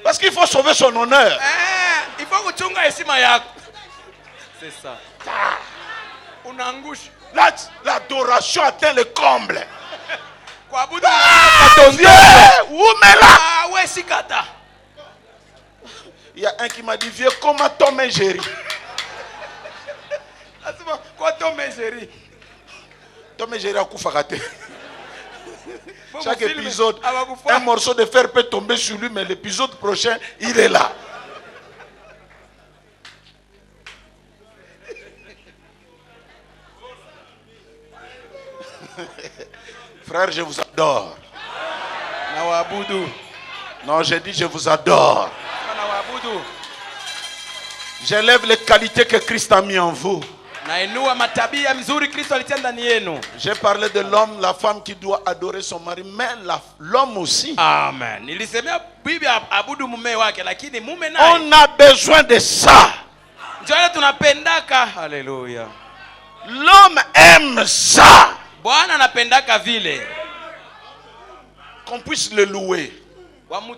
parce qu'il faut sauver son honneur. Il faut que tu aies. C'est ça. L'adoration atteint le comble. Il y a un qui m'a dit, vieux, comment Tom et Jerry? Quoi Tom et Jerry? Tom et Jerry a koufakate. Chaque épisode, un morceau de fer peut tomber sur lui, mais l'épisode prochain, il est là. Frère, je vous adore. Non, j'ai dit je vous adore. J'élève les qualités que Christ a mis en vous. J'ai parlé de l'homme, la femme qui doit adorer son mari, mais l'homme aussi. Amen. On a besoin de ça. Alléluia. L'homme aime ça. Qu'on puisse le louer. Bon.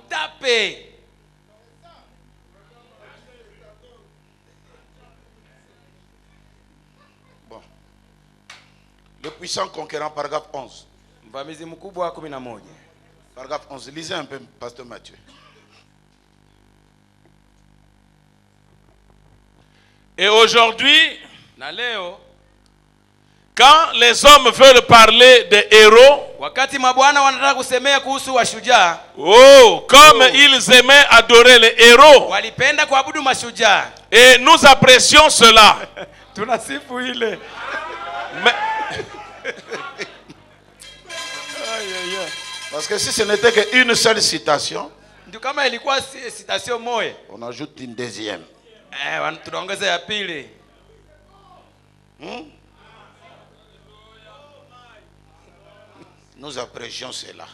Le puissant conquérant, paragraphe 11. Paragraphe 11. Lisez un peu, Pasteur Mathieu. Et aujourd'hui, quand les hommes veulent parler des héros, oh, comme ils aimaient adorer les héros, Et nous apprécions cela. Tunasifu ile. Mais, Parce que si ce n'était qu'une seule citation, Ndio kama ilikuwa citation moja. on ajoute une deuxième. Tunaongeza ya pili. Nous apprécions cela.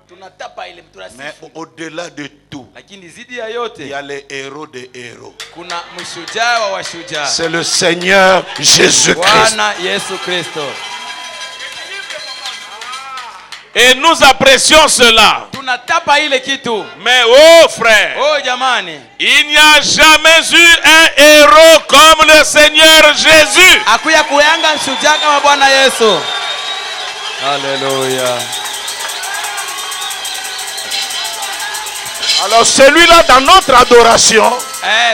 Tunatapa ile Mais tunasifu. au-delà de tout, Lakini zidi ya il y yote a les héros des héros. kuna mshujaa wa washujaa. C'est le Seigneur Jésus-Christ. Bwana Yesu Kristo. et nous apprécions cela. Tunatapa ile kitu. Mais oh frère, Oh jamani, il n'y a jamais eu un héros comme le Seigneur Jésus. akuya kuyanga mshujaa kama Bwana Yesu. Haleluya. Alors celui-là, dans notre adoration,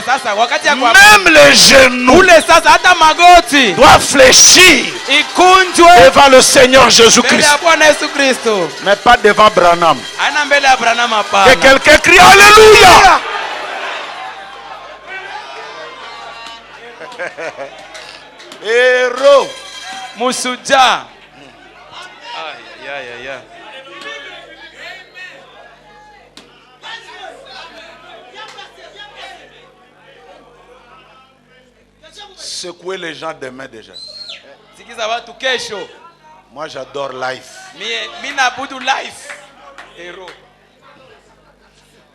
Sasa wakati ya kwa même les genoux ule sasa hata magoti doivent fléchir ikunjwe devant le Seigneur mbele Jésus-Christ. ya Bwana Yesu Kristo. Mais pas devant Branham. Ana mbele ya Branham Que hapana. quelqu'un crie Alléluia. Héros. Mshujaa. Ay. Secouer les gens demain déjà. Sikiza watu kesho. Moi j'adore life. Mimi naabudu life. Hero.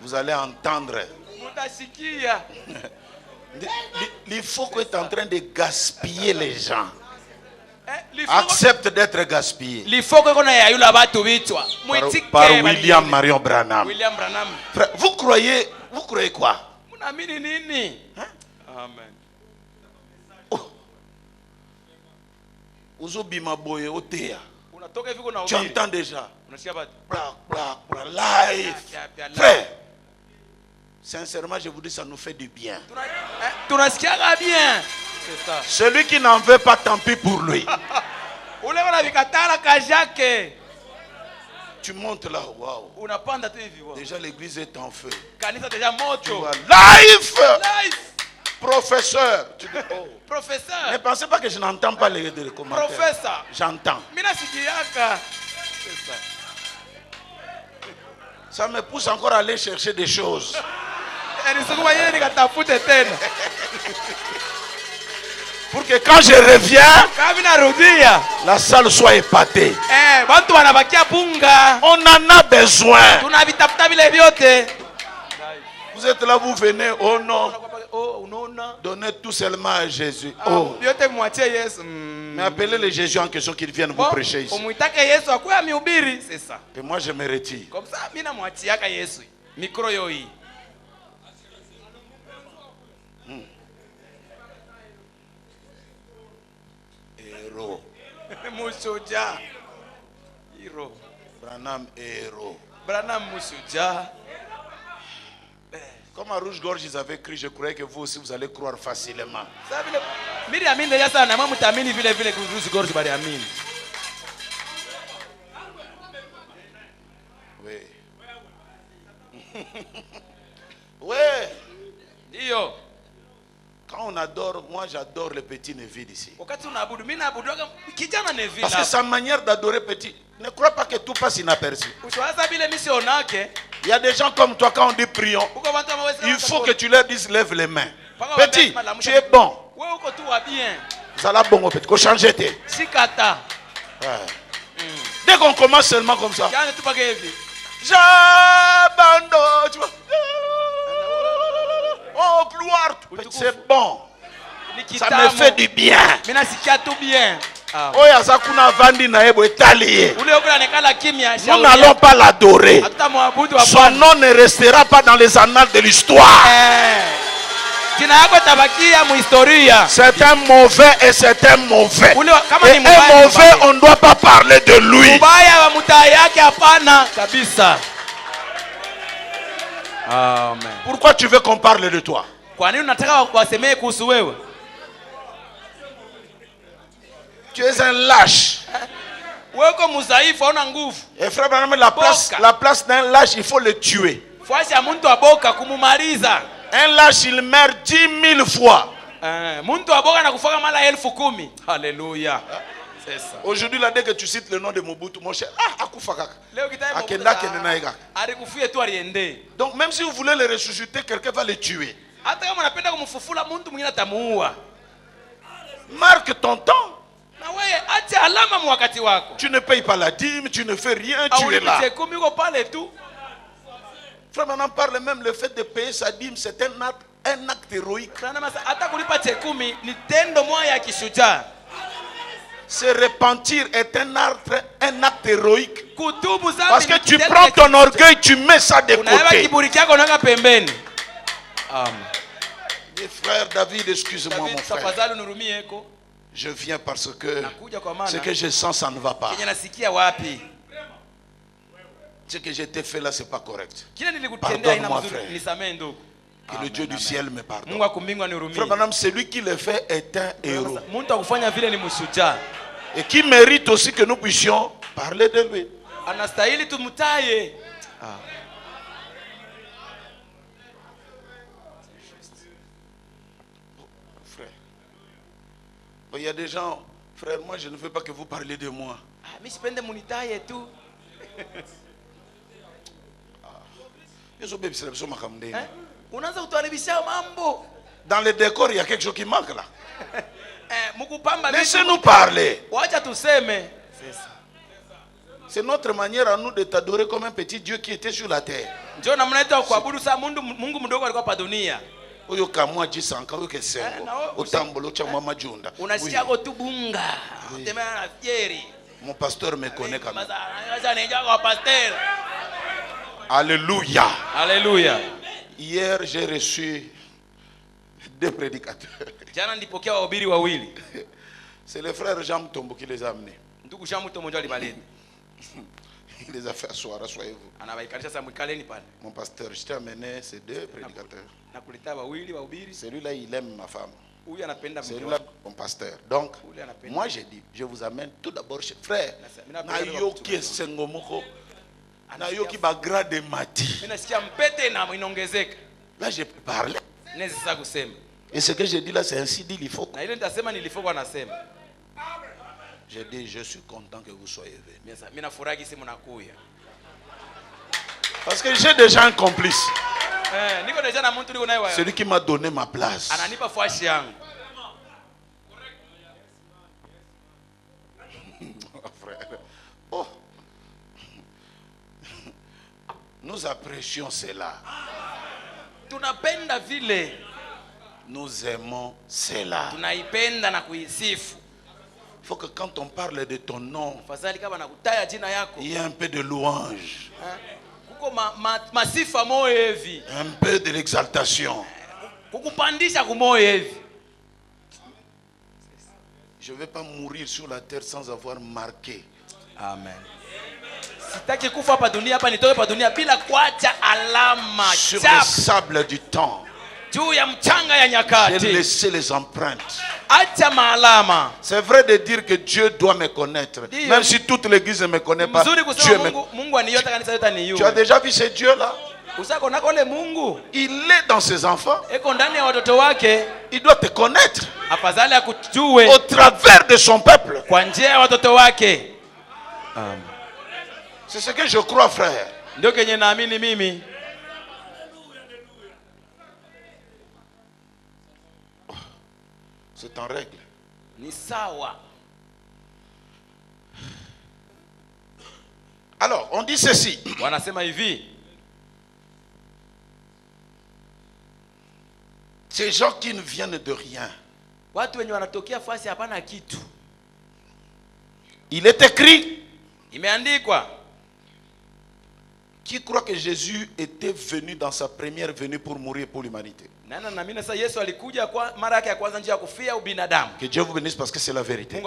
Vous allez entendre. Mutashikia. Il faut que tu es en train de gaspiller les gens. Lifoko Accepte d'être gaspillé. kona ya yula watu vichwa. Muitike Par William Marion Branham. William Branham. Frère, vous croyez quoi? Munaamini nini? Amen. Uzobima boye otea. Unatoka hivi kuna Tu ubiri. entends déjà. Unasikia watu. Life. Frère, sincèrement, je vous dis, ça nous fait du bien. Tunasikia bien. C'est ça. Celui qui n'en veut pas, tant pis pour lui. Ule wana vikatala kajake. Tu montes là, waouh. Unapanda tu hivi. Déjà, l'église est en feu. Kanisa deja Tu moto. vois, life. Life. Professeur. Tu dis, oh. Professeur. Ne pensez pas que je n'entends pas les commentaires. Professeur. J'entends. Mina sikiaka. C'est ça. Ça me pousse encore à aller chercher des choses. Nisukuma yeye nikatafute tena. Pour que quand je reviens, Kama narudia. la salle soit épatée. Watu wanabakia bunga. On en a besoin. Tunavitafuta vile vyote. Vous êtes là, vous venez. Oh non. Oh, unaona? Donnez tout seulement à Jésus. Oh. Vyote mwachie Yesu. Mais appelez les Jésus en question qu'ils viennent vous prêcher ici. Umuitake Yesu akuwe amihubiri. C'est ça. Et moi je me retire. Comme ça mimi namwachiaka Yesu. Mikro yoi. Héros. Mshujaa. Hero. Branham héros. Branham mshujaa. Comme à Rouge-Gorge ils avaient crié, je croyais que vous aussi vous allez croire facilement. Sasa vile mimi amini deja sana mama mtaamini vile vile kuhusu gorge bali amini. Oui. Ouais. Ndio. Quand on adore, moi j'adore le petit Neville ici. Wakati unaabudu mimi naabuduaga kijana Neville. Parce que sa manière d'adorer petit, ne crois pas que tout passe inaperçu. Usiwaza vile mimi sionake. Il y a des gens comme toi, quand on dit prions, Uko watu wameweza. il faut que tu leur dises lève les mains. Petit, tu es bon. Wewe uko tu wa bien. Ça l'a bon, petit. Faut changer tes. Sikata. Ouais. Dès qu'on commence seulement comme ça, Jana tupake hivi. j'abandonne. Tu vois. Oh, gloire. C'est bon. Ça me fait du bien. Mimi nasikia tu bien. Oh, Yazakuna Vandi Naebo est allié. Ule uko anekala kimya. Nous n'allons pas l'adorer. Hatutamwabudu Son hapana. nom ne restera pas dans les annales de l'histoire. Jina yako tabakia muhistoria. C'est un mauvais et c'est un mauvais. Kama Et ni un mauvais, on ne doit pas parler de lui. Mubaya wa mutaa yake hapana kabisa. Amen. Pourquoi tu veux qu'on parle de toi? Kwa nini unataka wasemee kuhusu wewe? Tu es un lâche. Wewe uko mudhaifu, hauna nguvu. Et frère Branham, la place d'un lâche, il faut le tuer. Fuacha mtu aboka kumumaliza. Un lâche, il meurt 10 000 fois. Muntu aboga na kufaga mala 10,000. Alléluia. C'est ça. Aujourd'hui, là, dès que tu cites le nom de Mobutu, mon cher, akufaka. Leo kitaye Akenda kenena. Arikufie tu ariende. Donc, même si vous voulez le ressusciter, quelqu'un va le tuer. Hata kama unapenda kumfufula muntu mwingine atamuua. Marque ton temps. Na wewe acha alama mwakati wako. Tu ne payes pas la dîme, tu ne fais rien, tu es là. Frère, maintenant parle même le fait de payer sa dîme, c'est un acte héroïque. Se repentir est un acte héroïque. Parce que tu prends ton orgueil, tu mets ça de côté. Mes frères, David, excuse-moi mon frère. Je viens parce que ce que je sens, ça ne va pas. Ce que j'ai fait là, c'est pas correct. Pardonne-moi, frère. Que le Dieu du ciel me pardonne. Frère, madame, celui qui le fait est un héros. Et qui mérite aussi que nous puissions parler de lui. Frère, il y a des gens, frère, moi je ne veux pas que vous parliez de moi. Dans le décor, il y a quelque chose qui manque là. Laissez-nous parler. C'est notre manière à nous de t'adorer comme un petit Dieu qui était sur la terre. Oyo kamwa jisanka oyo kesengo otambolo cha mama junda. Mon pasteur me connaît quand même. Alléluia. Alléluia. Hier j'ai reçu 2 prédicateurs. C'est le frère Jean Mutombo qui les a amenés. Il les a fait asseoir, asseyez-vous. Mon pasteur, je t'ai amené ces 2 prédicateurs. Celui-là, il aime ma femme. Celui-là, mon pasteur. Donc, moi j'ai dit, je vous amène tout d'abord chez frère. Nayoki Sengomoko. Nayoki Bagrade Mati. Là, j'ai parlé. Et ce que j'ai dit là, c'est ainsi dit, il faut. J'ai dit, je suis content que vous soyez venus. Parce que j'ai déjà un complice. Celui qui m'a donné ma place. Oh. Nous apprécions cela. Nous aimons cela. Il faut que quand on parle de ton nom, il y ait un peu de louange. Un peu de l'exaltation. Je ne vais pas mourir sur la terre sans avoir marqué. Amen. Sur le sable du temps, j'ai laissé les empreintes. C'est vrai de dire que Dieu doit me connaître. Même si toute l'église ne me connaît pas, Dieu me... Tu as déjà vu ce Dieu-là? Il est dans ses enfants. Il doit te connaître au travers de son peuple. C'est ce que je crois, frère. C'est en règle. Alors, on dit ceci. Ces gens qui ne viennent de rien. Il est écrit. Qui croit que Jésus était venu dans sa première venue pour mourir pour l'humanité? Que Dieu vous bénisse parce que c'est la vérité.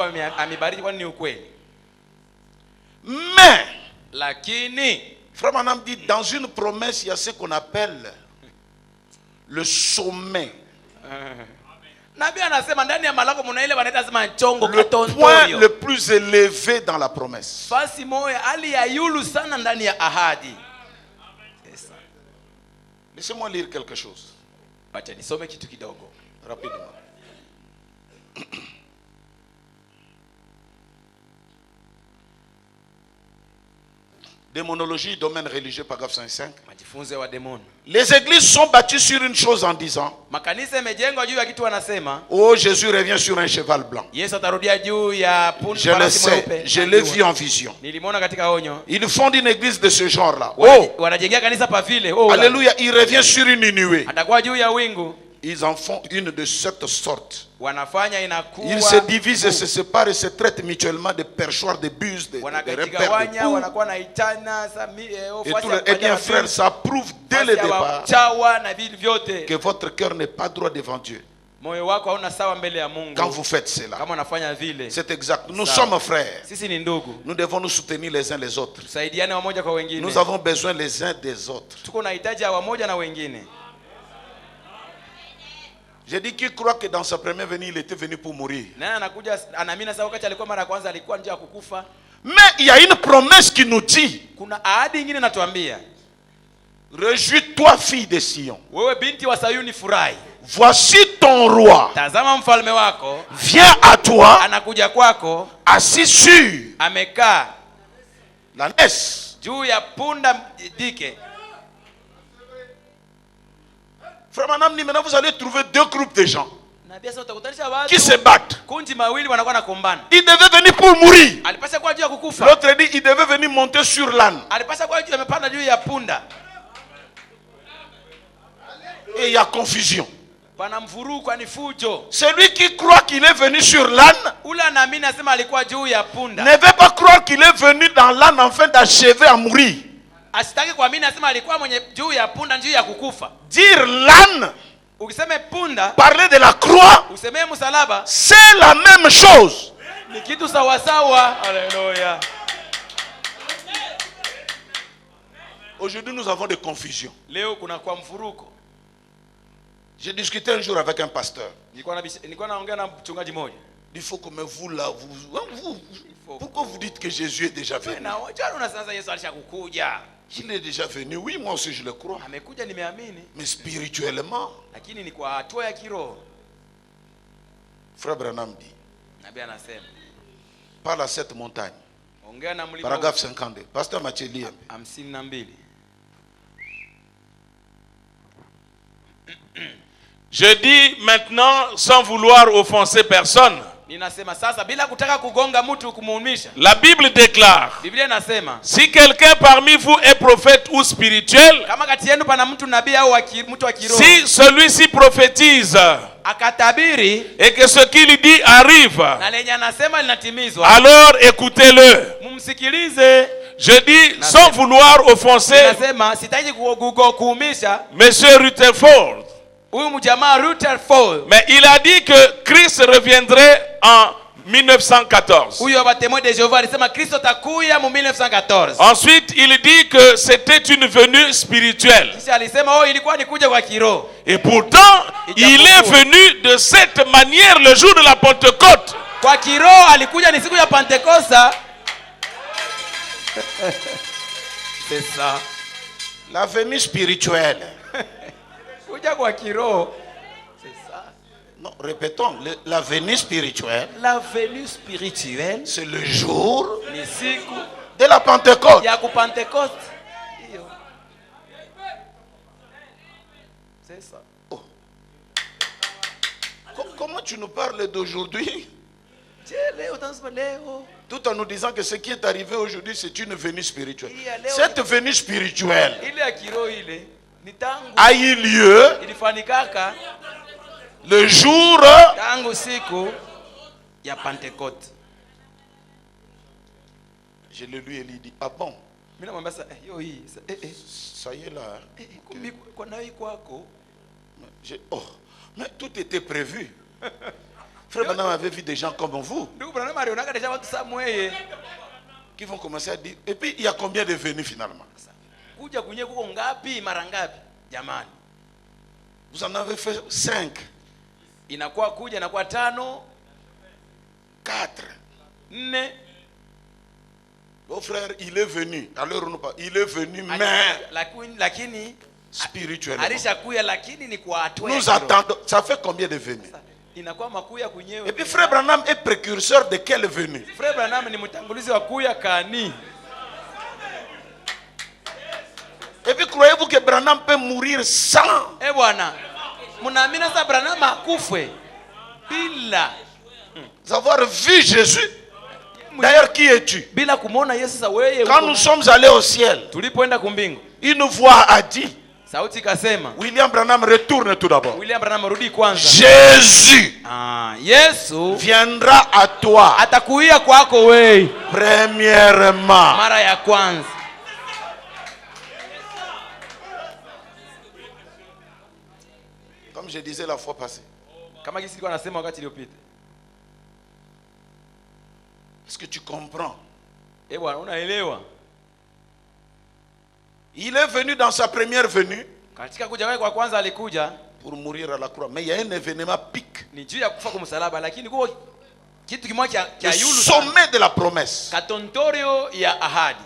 Mais, Frère Manam dit, dans une promesse, il y a ce qu'on appelle le sommet. Le point le plus élevé dans la promesse. Laissez-moi lire quelque chose. Wacha nisome kitu kidogo. Rapidement. Démonologie, domaine religieux, paragraphe 55. Majifunzo ya demoni. Les églises sont bâties sur une chose en disant: Makanisa yamejengwa juu ya kitu wanasema. oh, Jésus revient sur un cheval blanc. Yesu atarudia juu ya punda Je le farasi sais, mweupe. je l'ai vu en vision. Nilimwona katika onyo. Ils fondent une église de ce genre-là. Oh, Wanajengea kanisa pa vile. Oh, alléluia, il revient sur une nuée. atakuwa juu ya wingu. Ils en font une de cette sorte. Wanafanya inakuwa. Ils se divisent et se séparent et se traitent mutuellement de perchoirs, de buses, de repères, de Wanagawanya, coups. wanakuwa na itana, Et tout le, eh bien, frère, ça prouve dès le départ chawa na vitu vyote. que votre cœur n'est pas droit devant Dieu Moyo wako hauna sawa mbele ya Mungu. quand vous faites cela. Kama unafanya vile. C'est exact. Nous Sawa. sommes frères. Sisi ni ndugu. Nous devons nous soutenir les uns les autres. Tusaidiane wamoja kwa wengine. Nous avons besoin les uns des autres. Tuko na hitaji ya wamoja na wengine. J'ai dit qu'il croit que dans sa première venue, il était venu pour mourir. Nani anakuja anaamini sasa wakati alikuwa mara ya kwanza alikuwa nje ya kukufa. Mais il y a une promesse qui nous dit: Kuna ahadi nyingine inatuambia, réjouis-toi, fille de Sion. wewe binti wa Sayuni furahi. Voici ton roi. Tazama mfalme wako Viens à toi, anakuja kwako, assis sur amekaa la naisse. juu ya punda dike. Frère Manamni, maintenant vous allez trouver deux groupes de gens Na pia sasa utakutanisha watu qui se battent. kundi mawili wanakuwa na kombana. Il devait venir pour mourir. Alipasha kuwa juu ya kukufa. L'autre dit il devait venir monter sur l'âne. Alipasha kuwa juu amepanda juu ya punda. Et il y a confusion. Pana mvuruko ni fujo. Celui qui croit qu'il est venu sur l'âne Ule anaamini asema alikuwa juu ya punda. ne veut pas croire qu'il est venu dans l'âne afin d'achever à mourir. Asitaki kuamini asema alikuwa mwenye juu ya punda juu ya kukufa. Dire l'âne, Ukiseme punda, parler de la croix, usemee msalaba, c'est la même chose. ni kitu sawa sawa. Haleluya. Aujourd'hui, nous avons des confusions. Leo kuna kwa mfuruko. J'ai discuté un jour avec un pasteur. Nilikuwa naongea na mchungaji mmoja. Il faut que vous là, pourquoi vous dites que Jésus est déjà venu? Na wajana unasanza Yesu alishakukuja. Il est déjà venu, oui, moi aussi je le crois. Amekuja nimeamini. Mais spirituellement, Lakini ni kwa hatua ya kiroho. Frère Branham dit, Nabii anasema, parle à cette montagne. ongea na mlima Paragraphe 52. Pasteur Mathieu lit. 52. Je dis maintenant sans vouloir offenser personne. Ninasema sasa bila kutaka kugonga mtu kumuumisha. La Bible déclare: Biblia inasema, si quelqu'un parmi vous est prophète ou spirituel, kama kati yenu pana mtu nabii au mtu wa kiroho, si celui-ci prophétise akatabiri et que ce qu'il dit arrive, na lenye anasema linatimizwa, alors écoutez-le. mumsikilize. Je dis sans vouloir offenser Ninasema sitaki kuumisha Monsieur Rutherford, huyu mjamaa Rutherford. mais il a dit que Christ reviendrait en 1914. Huyo wa témoin de Jéhovah alisema Kristo takuya mu 1914. Ensuite, il dit que c'était une venue spirituelle. Kisha alisema ilikuwa ni kuja kwa kiroho. Et pourtant, il est venu de cette manière le jour de la Pentecôte. Kwa kiroho alikuja ni siku ya Pentekosta. C'est ça. La venue spirituelle. Kuja kwa kiroho. C'est ça. Non, répétons, la venue spirituelle, La venue spirituelle c'est le jour ni siku de la Pentecôte. ya ku Pentecoste. Hiyo. C'est ça. Oh. Comment tu nous parles d'aujourd'hui tout en nous disant que ce qui est arrivé aujourd'hui, c'est une venue spirituelle. Cette venue spirituelle a eu lieu le jour ya Pentecôte. Je le lui ai dit, ah bon? Ça y est là. Oh, mais tout était prévu. Frère Branham avait vu des gens comme vous qui vont commencer à dire, et puis il y a combien de venues finalement? Vous en avez fait 5. Inakuwa kuja inakuwa 5, 4. 4. Mon frère, il est venu. Alors il est venu, mais lakini spirituellement. alishakuya lakini ni kwa hatua ya Nous kiroho. attendons. Ça fait combien de venues? Inakuwa makuya kunyewe. Et puis frère Branham est précurseur de quelle venue? Frère Branham ni mtangulizi wa kuya kani. Et puis croyez-vous que Branham peut mourir sans? Bwana, mnaamini sasa Branham akufwe bila Avoir vu Jésus? D'ailleurs, qui es-tu? bila kumuona Yesu? Sasa wewe Quand nous sommes allés au ciel, tulipoenda kumbingu, une voix a dit, sauti ikasema, William Branham retourne tout d'abord. William Branham rudi kwanza. Jésus Yesu viendra à toi atakuia kwako wewe premièrement. mara ya kwanza. Comme je disais la fois passée. Kama gisi nilikuwa nasema wakati uliopita. Est-ce que tu comprends? Bwana, unaelewa? Il est venu dans sa première venue Katika kuja kwake kwa kwanza alikuja pour mourir à la croix. Mais il y a un événement pic. ni juu ya kufa kwa msalaba, lakini kwa kitu kimoja Le cha yulu sommet de la promesse. katontorio ya ahadi.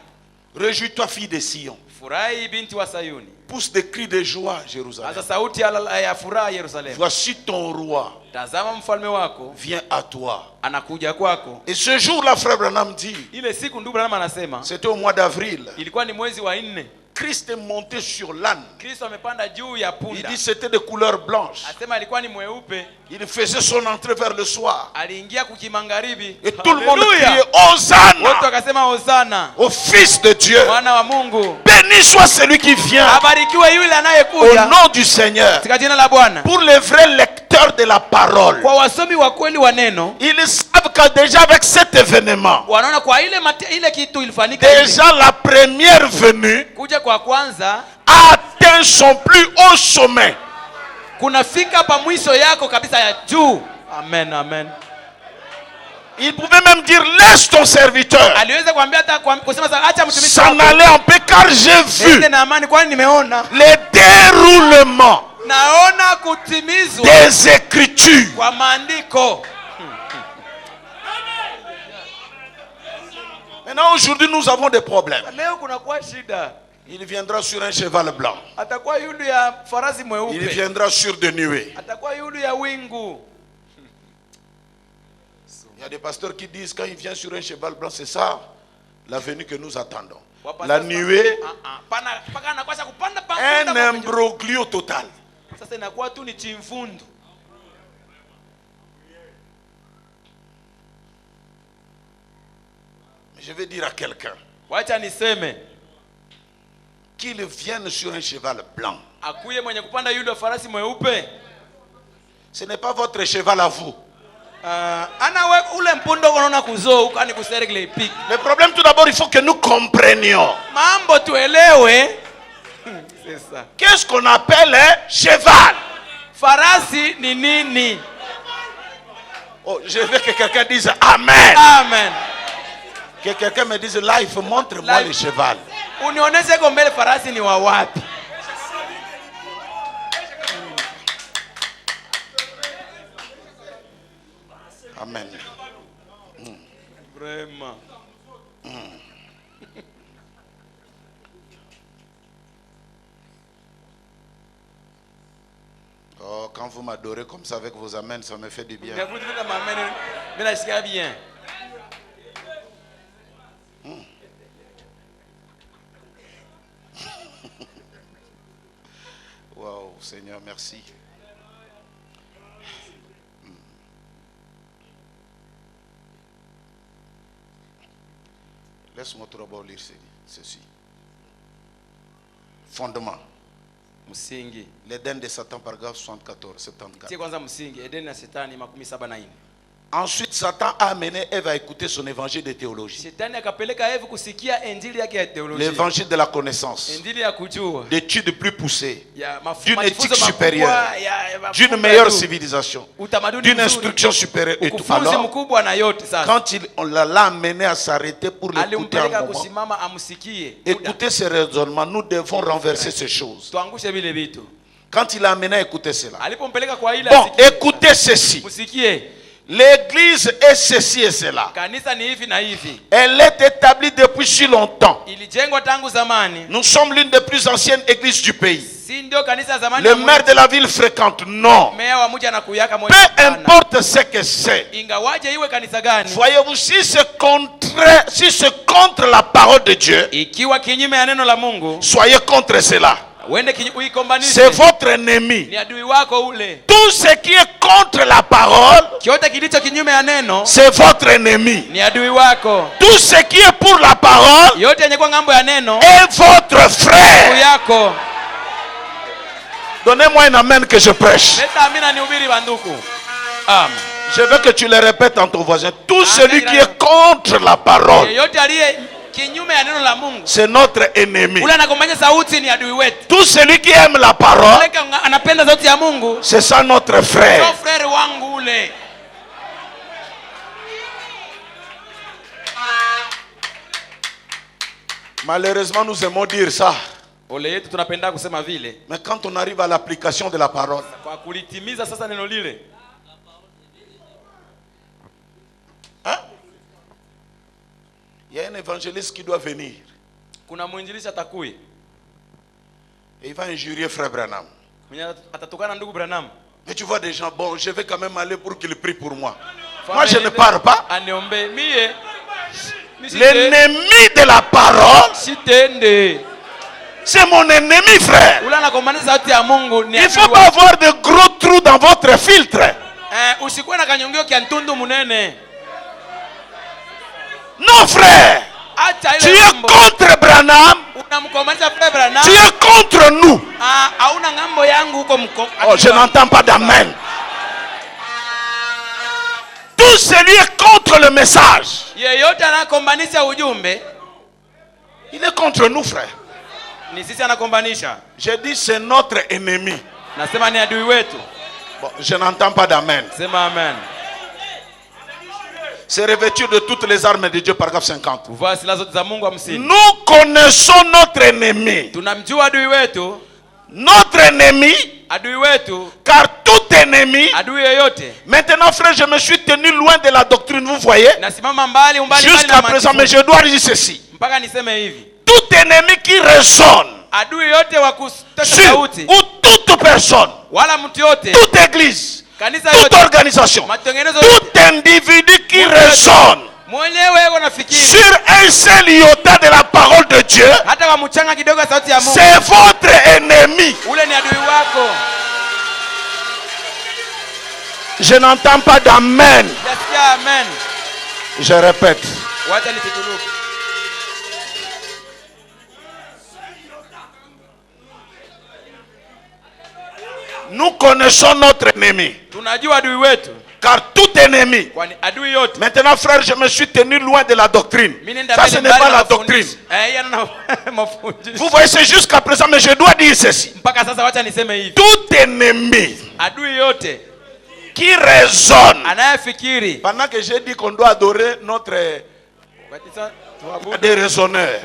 Réjouis-toi, fille de Sion. Furahi binti wa Sayuni. Pousse des cris de joie, Jérusalem. Sasa sauti ya furaha Yerusalemu. Voici ton roi. Tazama mfalme wako Viens à toi. anakuja kwako. Et ce jour-là, frère Branham dit, Ile siku ndugu Branham anasema c'était au mois d'avril. ilikuwa ni mwezi wa 4. Christ est monté sur l'âne. Kristo amepanda juu ya Il punda. dit c'était de couleur blanche. Asema alikuwa ni mweupe. Il faisait son entrée vers le soir. Aliingia kukimangaribi. Et tout le monde Hallelujah. criait Wote Hosanna wakasema Hosana. au Fils de Dieu. Mwana wa Mungu. Béni soit celui qui vient Abarikiwe yule au anayekuja nom du Seigneur. katika jina la Bwana. Pour les vrais lecteurs de la parole, Kwa wasomi wa kweli wa neno, ils savent que déjà avec cet événement, wanaona kwa ile kitu ilifanyika hivi. déjà la première venue Kuja kwa kwanza a atteint son plus haut sommet. kunafika pa mwisho yako kabisa ya juu. Amen, amen. Il pouvait même dire laisse ton serviteur Aliweza kuambia hata kusema sasa acha mtumishi s'en aller en paix car j'ai vu ende na amani, kwani nimeona les déroulements naona kutimizwa des Écritures. kwa maandiko. Maintenant, aujourd'hui, nous avons des problèmes. Leo kuna kwa shida. Il viendra sur un cheval blanc. Atakuwa yulu ya farasi Il mweupe. viendra sur des nuées. Atakuwa yulu ya wingu. Il y a des pasteurs qui disent quand il vient sur un cheval blanc, c'est ça la venue que nous attendons. La nuée, un imbroglio total. Sasa inakuwa tu ni chimfundu. Mais je vais dire à quelqu'un Wacha niseme qu'il vienne sur un cheval blanc. akuye mwenye kupanda yule wa farasi mweupe. Ce n'est pas votre cheval à vous. Ana we ule mpundo unaona kuzoo ukani kuseregle pik. Le problème tout d'abord, il faut que nous comprenions. Mambo tuelewe. C'est ça. Qu'est-ce qu'on appelle un cheval? Farasi ni nini? Oh, je veux que quelqu'un dise Amen. Amen. Que quelqu'un me dise life, montre-moi le cheval. Unioneshe kwa mbele farasi ni wa wapi? Amen. Vraiment. Oh, quand vous m'adorez comme ça avec vos amens, ça me fait du bien. Bien. Waouh, Seigneur, merci. Laisse-moi tout d'abord lire ceci. Fondement. Msingi. L'Éden de Satan, paragraphe 74, 74. Tie kwanza msingi. Edeni na Shetani 74. Ensuite, Satan a amené Ève à écouter son évangile de théologie. Shetani akapeleka Eve kusikia injili yake ya teolojia. L'évangile de la connaissance. Injili ya kujua. D'études plus poussées. Ya D'une éthique mafunzo supérieure. makubwa, ya D'une meilleure civilisation. utamaduni D'une mzuri, instruction supérieure. Et tout. ukufunzi Alors, mkubwa na yote sasa. quand on l'a amené à s'arrêter pour l'écouter Alimpeleka un moment, kusimama amsikie. écoutez ces raisonnements, nous devons renverser ces choses. Tuangushe vile vitu. Quand il a amené à écouter cela. Alipompeleka kwa ile Bon, asikie. écoutez ceci. Msikie. L'église est ceci et cela. Kanisa ni hivi na hivi. Elle est établie depuis si longtemps. Ilijengwa tangu zamani. Nous sommes l'une des plus anciennes églises du pays. Si ndio kanisa zamani. Le maire de la ville fréquente. Non. Meya wa mji anakuyaka moja. Peu importe ce que c'est. Ingawaje iwe kanisa gani. Voyez-vous, si c'est contre la parole de Dieu, Ikiwa kinyume ya neno la Mungu, soyez contre cela. C'est votre ennemi. Ni adui wako ule. Tout ce qui est contre la parole, Kyote kilicho kinyume ya neno, c'est votre ennemi. Ni adui wako. Tout ce qui est pour la parole, yote yenye kwa ngambo ya neno, est votre frère. Yako. Donnez-moi un amen que je prêche. Leta amina nihubiri banduku. Amen. Je veux que tu le répètes en ton voisin. Tout celui qui est contre la parole, c'est notre ennemi. Tout celui qui aime la parole, c'est ça notre frère. Malheureusement, nous aimons dire ça. Mais quand on arrive à l'application de la parole, hein? Il y a un évangéliste qui doit venir. Et il va injurier frère Branham. Mais tu vois des gens, bon, je vais quand même aller pour qu'il prie pour moi. Moi, je ne parle pas. L'ennemi de la parole, c'est mon ennemi, frère. Il ne faut pas avoir de gros trous dans votre filtre. Non, frère. Tu es contre Branham. Tu es contre nous. Oh, je n'entends pas d'amen. Tout celui est contre le message. Il est contre nous, frère. J'ai dit c'est notre ennemi. Bon, je n'entends pas d'amen. C'est revêtu de toutes les armes de Dieu, paragraphe 50. Nous connaissons notre ennemi. Notre ennemi, car tout ennemi. Maintenant, frère, je me suis tenu loin de la doctrine, vous voyez. Jusqu'à présent, mais je dois dire ceci. Tout ennemi qui résonne sur, ou toute personne, toute église, toute organisation, tout individu qui résonne sur un seul iota de la parole de Dieu, c'est votre ennemi. Je n'entends pas d'amen. Je répète. Nous connaissons notre ennemi. Car tout ennemi. Maintenant, frère, je me suis tenu loin de la doctrine. Ça, ce n'est pas la doctrine. Vous voyez, c'est jusqu'à présent, mais je dois dire ceci. Tout ennemi qui résonne. Pendant que j'ai dit qu'on doit adorer notre déraisonneur.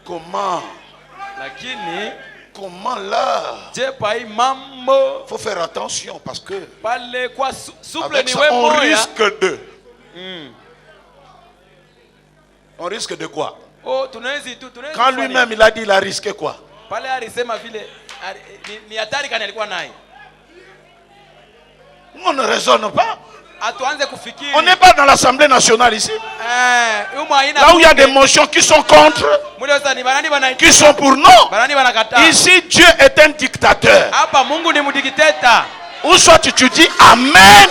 Comment? Comment là? Faut faire attention parce que avec ça, on risque de. On risque de quoi? Quand lui-même il a dit il a risqué quoi? On ne raisonne pas. On n'est pas dans l'Assemblée nationale ici. Là où il y a des motions qui sont contre, qui sont pour non. Ici, Dieu est un dictateur. Ou soit tu dis Amen,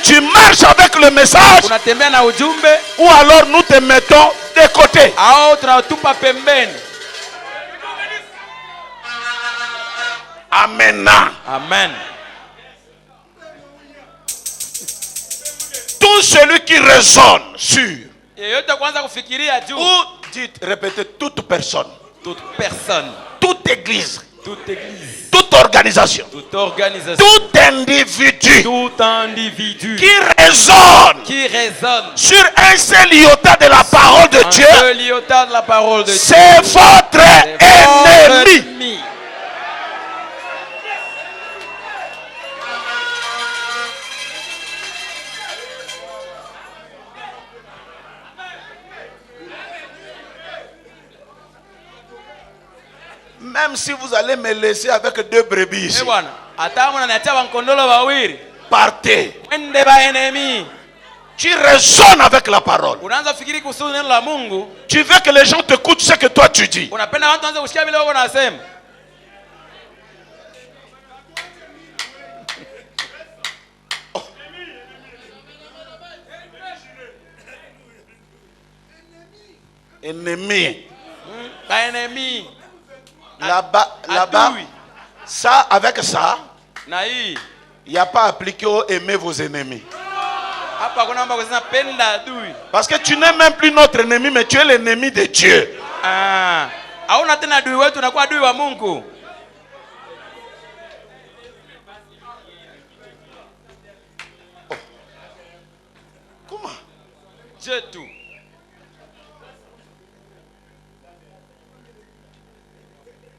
tu marches avec le message, ou alors nous te mettons de côté. Amen. Amen. Tout celui qui résonne sur, ou dites, répétez, toute personne, toute église, toute organisation, tout individu qui résonne sur un seul iota de la parole de Dieu, c'est votre ennemi. Même si vous allez me laisser avec 2 brebis ici, bwana, hata mnaniacha wankondolo wawili, partez. mwende ba enemy. Tu raisonnes avec la parole. Unaanza fikiri kuhusu neno la Mungu. Tu veux que les gens t'écoutent ce que toi tu dis. Unapenda watu waanze kusikia vile wewe unasema. Ennemi. Ba enemy. Là-bas, ça, avec ça, Na hii il n'y a pas appliqué au aimer vos ennemis. hapa kuna mambo kusema penda adui. Parce que tu n'es même plus notre ennemi, mais tu es l'ennemi de Dieu. Ah, hauna tena adui wetu, unakuwa adui wa Mungu. Comment? Je tu.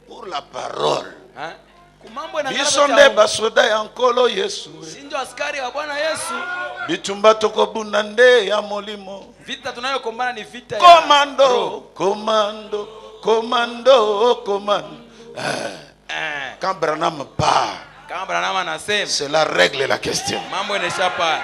Pour la parole. Hein? Kumambo na Bisonde basoda ya nkolo Yesu. Sinjo askari wa Bwana Yesu. Bitumba toko bunande ya molimo. Vita tunayokombana ni vita ya Commando, roho. commando, commando, commando. Quand Branham part, Kama Branham anasema c'est la règle et la question. mambo inashapa.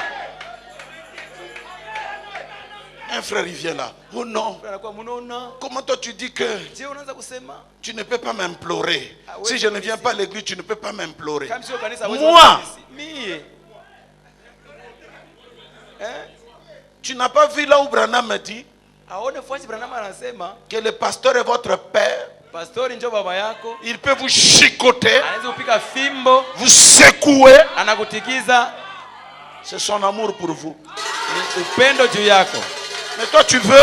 Un frère, il vient là. Oh non. Anakuwa munaona. Comment toi tu dis que Je unaanza kusema tu ne peux pas m'implorer? Ah ouais, Si je ne viens pas à l'église, tu ne peux pas m'implorer. kama sio kanisa wewe. Moi, Mie. tu n'as pas vu là où Branham me dit Aone fasi Branham anasema que le pasteur est votre père. pastori ndio baba yako. Il peut vous chicoter, Anaweza kupika fimbo, vous secouer. anakutikiza, C'est son amour pour vous. ni upendo juu yako. Mais toi, tu veux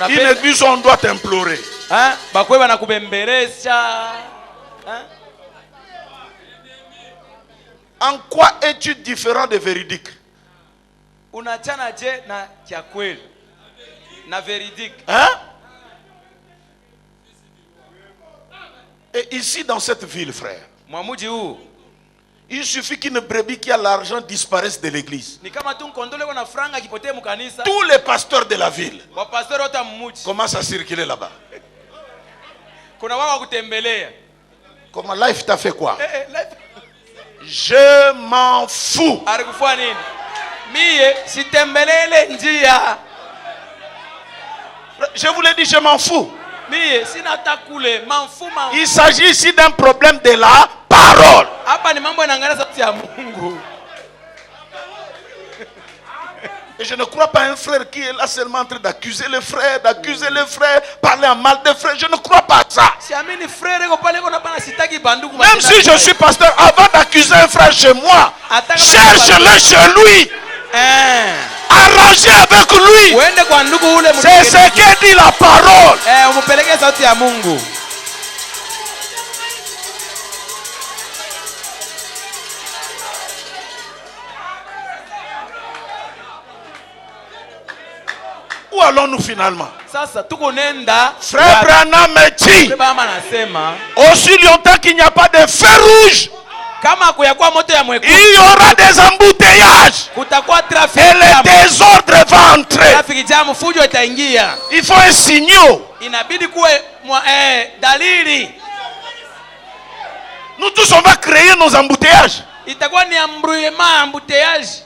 une église où on doit t'implorer. Hein? Bakwe banakubembeleza. Hein? En quoi es-tu différent de véridique? Unachana je na kia kweli na véridique? Hein? Et ici, dans cette ville, frère, Mwamuji huu il suffit qu'une brebis qui a l'argent disparaisse de l'église. ni kama tu nkondole na franga kipotee mkanisa. Tous les pasteurs de la ville Wapastori wote mmuji. commencent à circuler là-bas. Kuna wao kutembelea. Comment life t'a fait quoi? Life. Je m'en fous. Alikufua nini? Mie sitembelele njia. Je vous l'ai dit, je m'en fous. Mie sina takule manfuma. Il s'agit ici d'un problème de la parole. Hapa ni mambo yanaangalia sauti ya Mungu. Et je ne crois pas un frère qui est là seulement en train d'accuser les frères, parler en mal des frères. Je ne crois pas à ça. Siamini frère iko pale kuna bana sitaki banduku. Même si je suis pasteur, avant d'accuser un frère chez moi, cherche-le chez lui. Arrangez avec lui. Uende kwa ndugu ule mtu. C'est ce que dit la parole. Umpelekee sauti ya Mungu. Où allons-nous finalement? Sasa tuko nenda. Frère Branham me dit, Baba anasema aussi longtemps qu'il n'y a pas de feu rouge, kama kuyakuwa moto ya mwekundu, il y aura des embouteillages. kutakuwa traffic. Et le désordre va entrer. Traffic jam, fujo itaingia. Il faut un signal. Inabidi kuwe dalili. Nous tous on va créer nos embouteillages. Itakuwa ni embrouillement, embouteillage.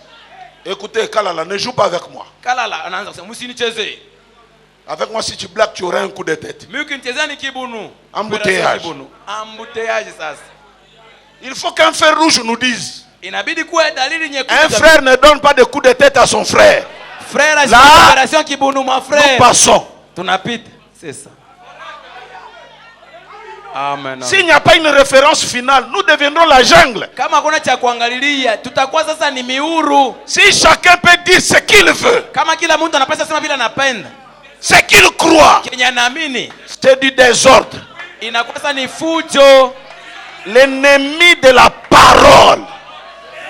Écoutez, Kalala, ne joue pas avec moi. Kalala anaanza kusema msinichezee. Avec moi, si tu blagues, tu auras un coup de tête. Mimi ukinichezea ni kibunu. Embouteillage. Embouteillage sasa. Il faut qu'un fer rouge nous dise. Inabidi kuwe dalili nyekundu. Un frère ne donne pas de coup de tête à son frère. Frère a opération kibunu mon frère. Nous passons. Tunapita. C'est ça. Amen. S'il n'y a pas une référence finale, nous deviendrons la jungle. Kama kuna cha kuangalilia, tutakuwa sasa ni miuru. Si chacun peut dire ce qu'il veut, Kama kila mtu anapaswa sema bila anapenda, ce qu'il croit, kenye anaamini, c'est du désordre. inakuwa sasa ni fujo. L'ennemi de la parole.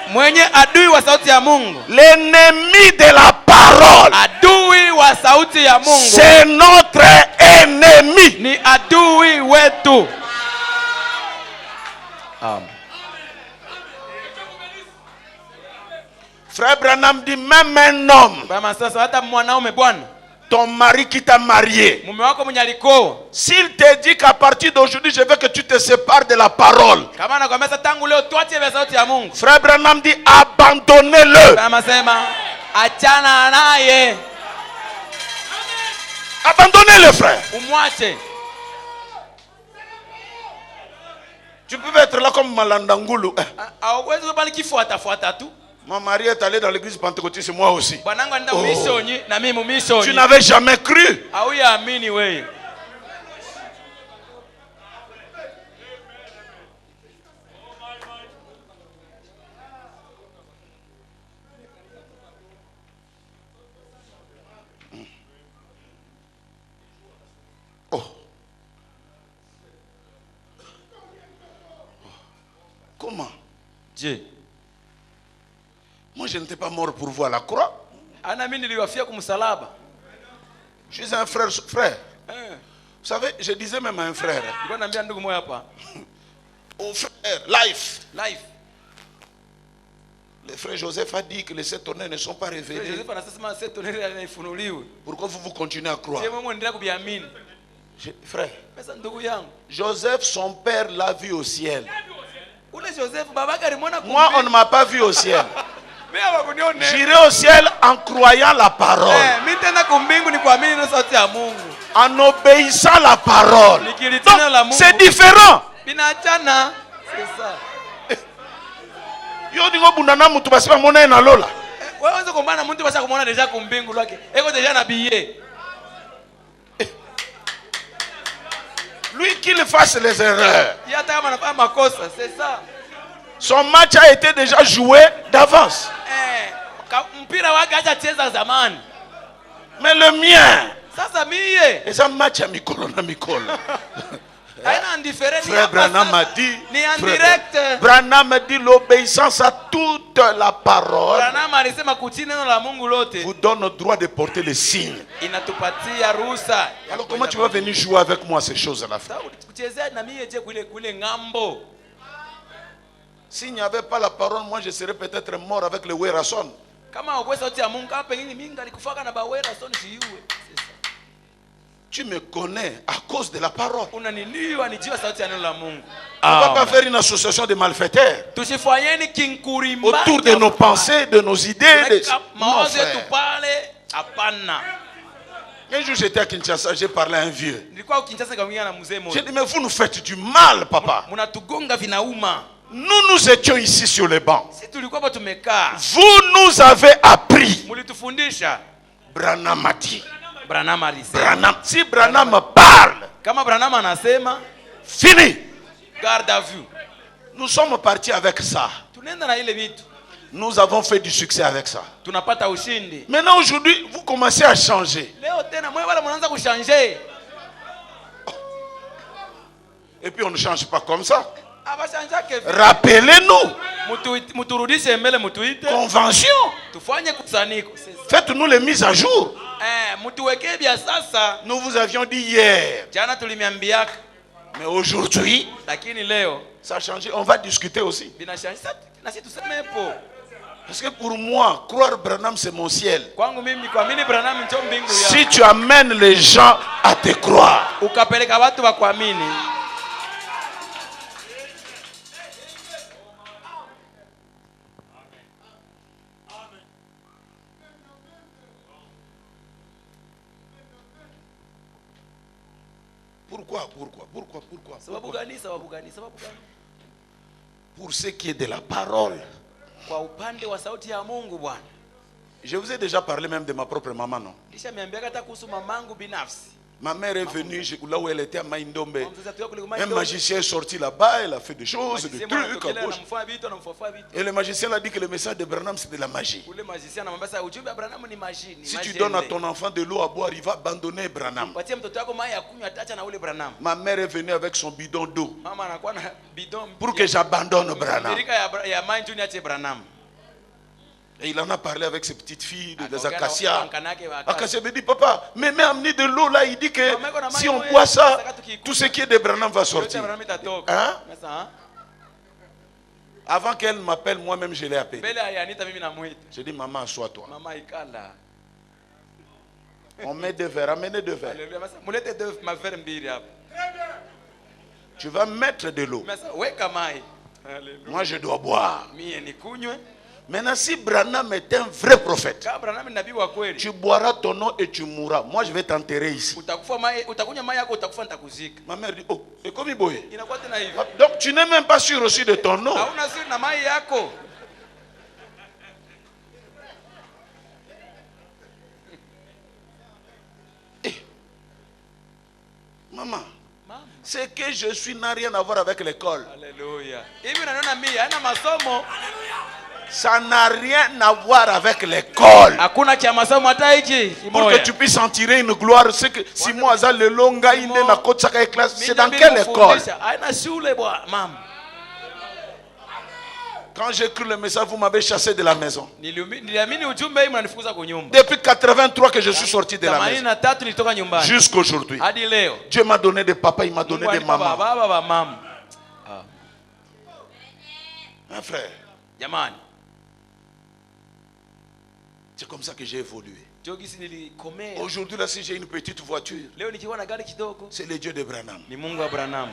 Mwenye adui wa sauti ya Mungu. L'ennemi de la parole. Adui wa sauti ya Mungu. C'est notre ennemi. Ni adui wetu. Amen. Frère Branham dit même un homme Bama sasa hata mwanaume bwana ton mari qui t'a marié, mume wako mwenye alikoa, s'il te dit qu'à partir d'aujourd'hui, je veux que tu te sépares de la parole, kama anakuambia sasa tangu leo tuache vya sauti ya Mungu, Frère Branham dit abandonnez-le. kama sema achana naye, Abandonnez-le, frère. umwache. Tu peux être là comme Malandangulu. Hauwezi kubali kifuata tu. Mon mari est allé dans l'église pentecôtiste, moi aussi. Bwanangu anaenda mishoni na mimi mishoni. Tu n'avais jamais cru. Hauyaamini wewe. Oh. Comment? Je. Moi, je n'étais pas mort pour vous à la croix. Ana mimi niliwafia kumsalaba. Je suis un frère. Vous savez, je disais même à un frère. Nilikuwa naambia ndugu moja hapa. Au frère, life. Le frère Joseph a dit que les 7 tonnerres ne sont pas révélés. Joseph anasema 7 tonnerres haifunuliwi. Pourquoi vous continuez à croire? Sema muendelea kubiamini. Frère, Pesa ndugu yangu. Joseph, son père, l'a vu au ciel. Ule Joseph babake alimwona Moi, on ne m'a pas vu au ciel. Mimi hawakuniona. J'irai au ciel en croyant la parole. Mimi tena kumbingu ni kuamini na sauti ya Mungu. En obéissant la parole. Donc, c'est différent. Binaachana. C'est ça. Yo dingo bunana mutu basiba mona na lola. Wewe unaweza kumbana mtu basi kumuona deja kumbingu lake. Eko deja na billet. Lui qu'il fasse les erreurs. Yata kama anafanya makosa, c'est ça. Son match a été déjà joué d'avance. Mpira wake acha cheza zamani. Mais le mien. Sasa mie. Et ça match à mikolo na mikolo. Frère Branham a dit, ni en direct. Branham a dit l'obéissance à toute la parole Branham alisema kutii neno la Mungu lote vous donne le droit de porter les signes. Inatupatia ruhusa. Alors comment tu vas venir jouer avec moi ces choses-là, frère? Kuchezea na mimi je kule ngambo. S'il n'y avait pas la parole, moi je serais peut-être mort avec le Werason. Kama ukwesa sauti ya Mungu kama pengine mimi ngalikufaka na Werason jiwe. Tu me connais à cause de la parole. On ne va pas faire une association de malfaiteurs autour de nos pensées, de nos idées. Non, un jour j'étais à Kinshasa, j'ai parlé à un vieux. J'ai dit, mais vous nous faites du mal, papa. Nous étions ici sur les bancs. Vous nous avez appris. Branham a dit. Si Branham parle, fini. Garde à vue. Nous sommes partis avec ça. Nous avons fait du succès avec ça. Maintenant aujourd'hui, vous commencez à changer. Et puis on ne change pas comme ça. Rappelez-nous. Convention. Faites-nous les mises à jour. Nous vous avions dit hier. Mais aujourd'hui, ça a changé. On va discuter aussi. Parce que pour moi, croire Branham, c'est mon ciel. Si tu amènes les gens à te croire, Pourquoi? Pour ce qui est de la parole. Je vous ai déjà parlé même de ma propre maman, non? Ma mère est venue là où elle était à Maïndombe. Un magicien est sorti là-bas, il a fait des choses, des trucs à gauche. Et le magicien a dit que le message de Branham c'est de la magie. Si tu donnes à ton enfant de l'eau à boire, il va abandonner Branham. Ma mère est venue avec son bidon d'eau pour que j'abandonne Branham. Et il en a parlé avec ses petites filles des acacias. Acacia me dit, papa, mais amener de l'eau là, il dit que si on boit ça, tout ce qui est de Branham va sortir. Hein? Avant qu'elle m'appelle, moi-même je l'ai appelé. J'ai dit, maman, assois-toi. On met 2 verres, amenez 2 verres. Alléluia. Masa mulete deux maverre mbili hapa. Tu vas mettre de l'eau. Masa weka mai. Alléluia. Moi, je dois boire. Mie nikunywe. Maintenant, si Branham est un vrai prophète, Kama Branham ni nabii wa kweli. tu boiras ton eau et tu mourras. Moi, je vais t'enterrer ici. Utakufa mai, utakunywa mai yako utakufa nitakuzika. Ma mère dit, oh, et comme il boit. Inakuwa tena hivi. Donc, tu n'es même pas sûr aussi de ton eau. Hauna siri na mai yako. Maman, Mama. ce que je suis n'a rien à voir avec l'école. Alléluia. Hivi unaniona mimi haina masomo. Ça n'a rien à voir avec l'école. Hakuna cha masomo hata hichi. Pour que tu puisses en tirer une gloire, c'est que si moi, ça le longa, il est na côte saka classe, c'est dans quelle école? Haina shule bwana, mama. Quand j'ai cru le message, vous m'avez chassé de la maison. Niliamini ujumbe hii mnanifukuza kwa nyumba. Depuis 83 que je suis sorti de la maison. 83 nilitoka nyumbani. Jusqu'aujourd'hui. Hadi leo. Dieu m'a donné des papas, il m'a donné des mamans. Baba baba mama. Hein, frère? Jamani. C'est comme ça que j'ai évolué. Jogisi nilikomea. Aujourd'hui, là, si j'ai une petite voiture, Leo nikiwa na gari kidogo. c'est le Dieu de Branham. Ni Mungu wa Branham.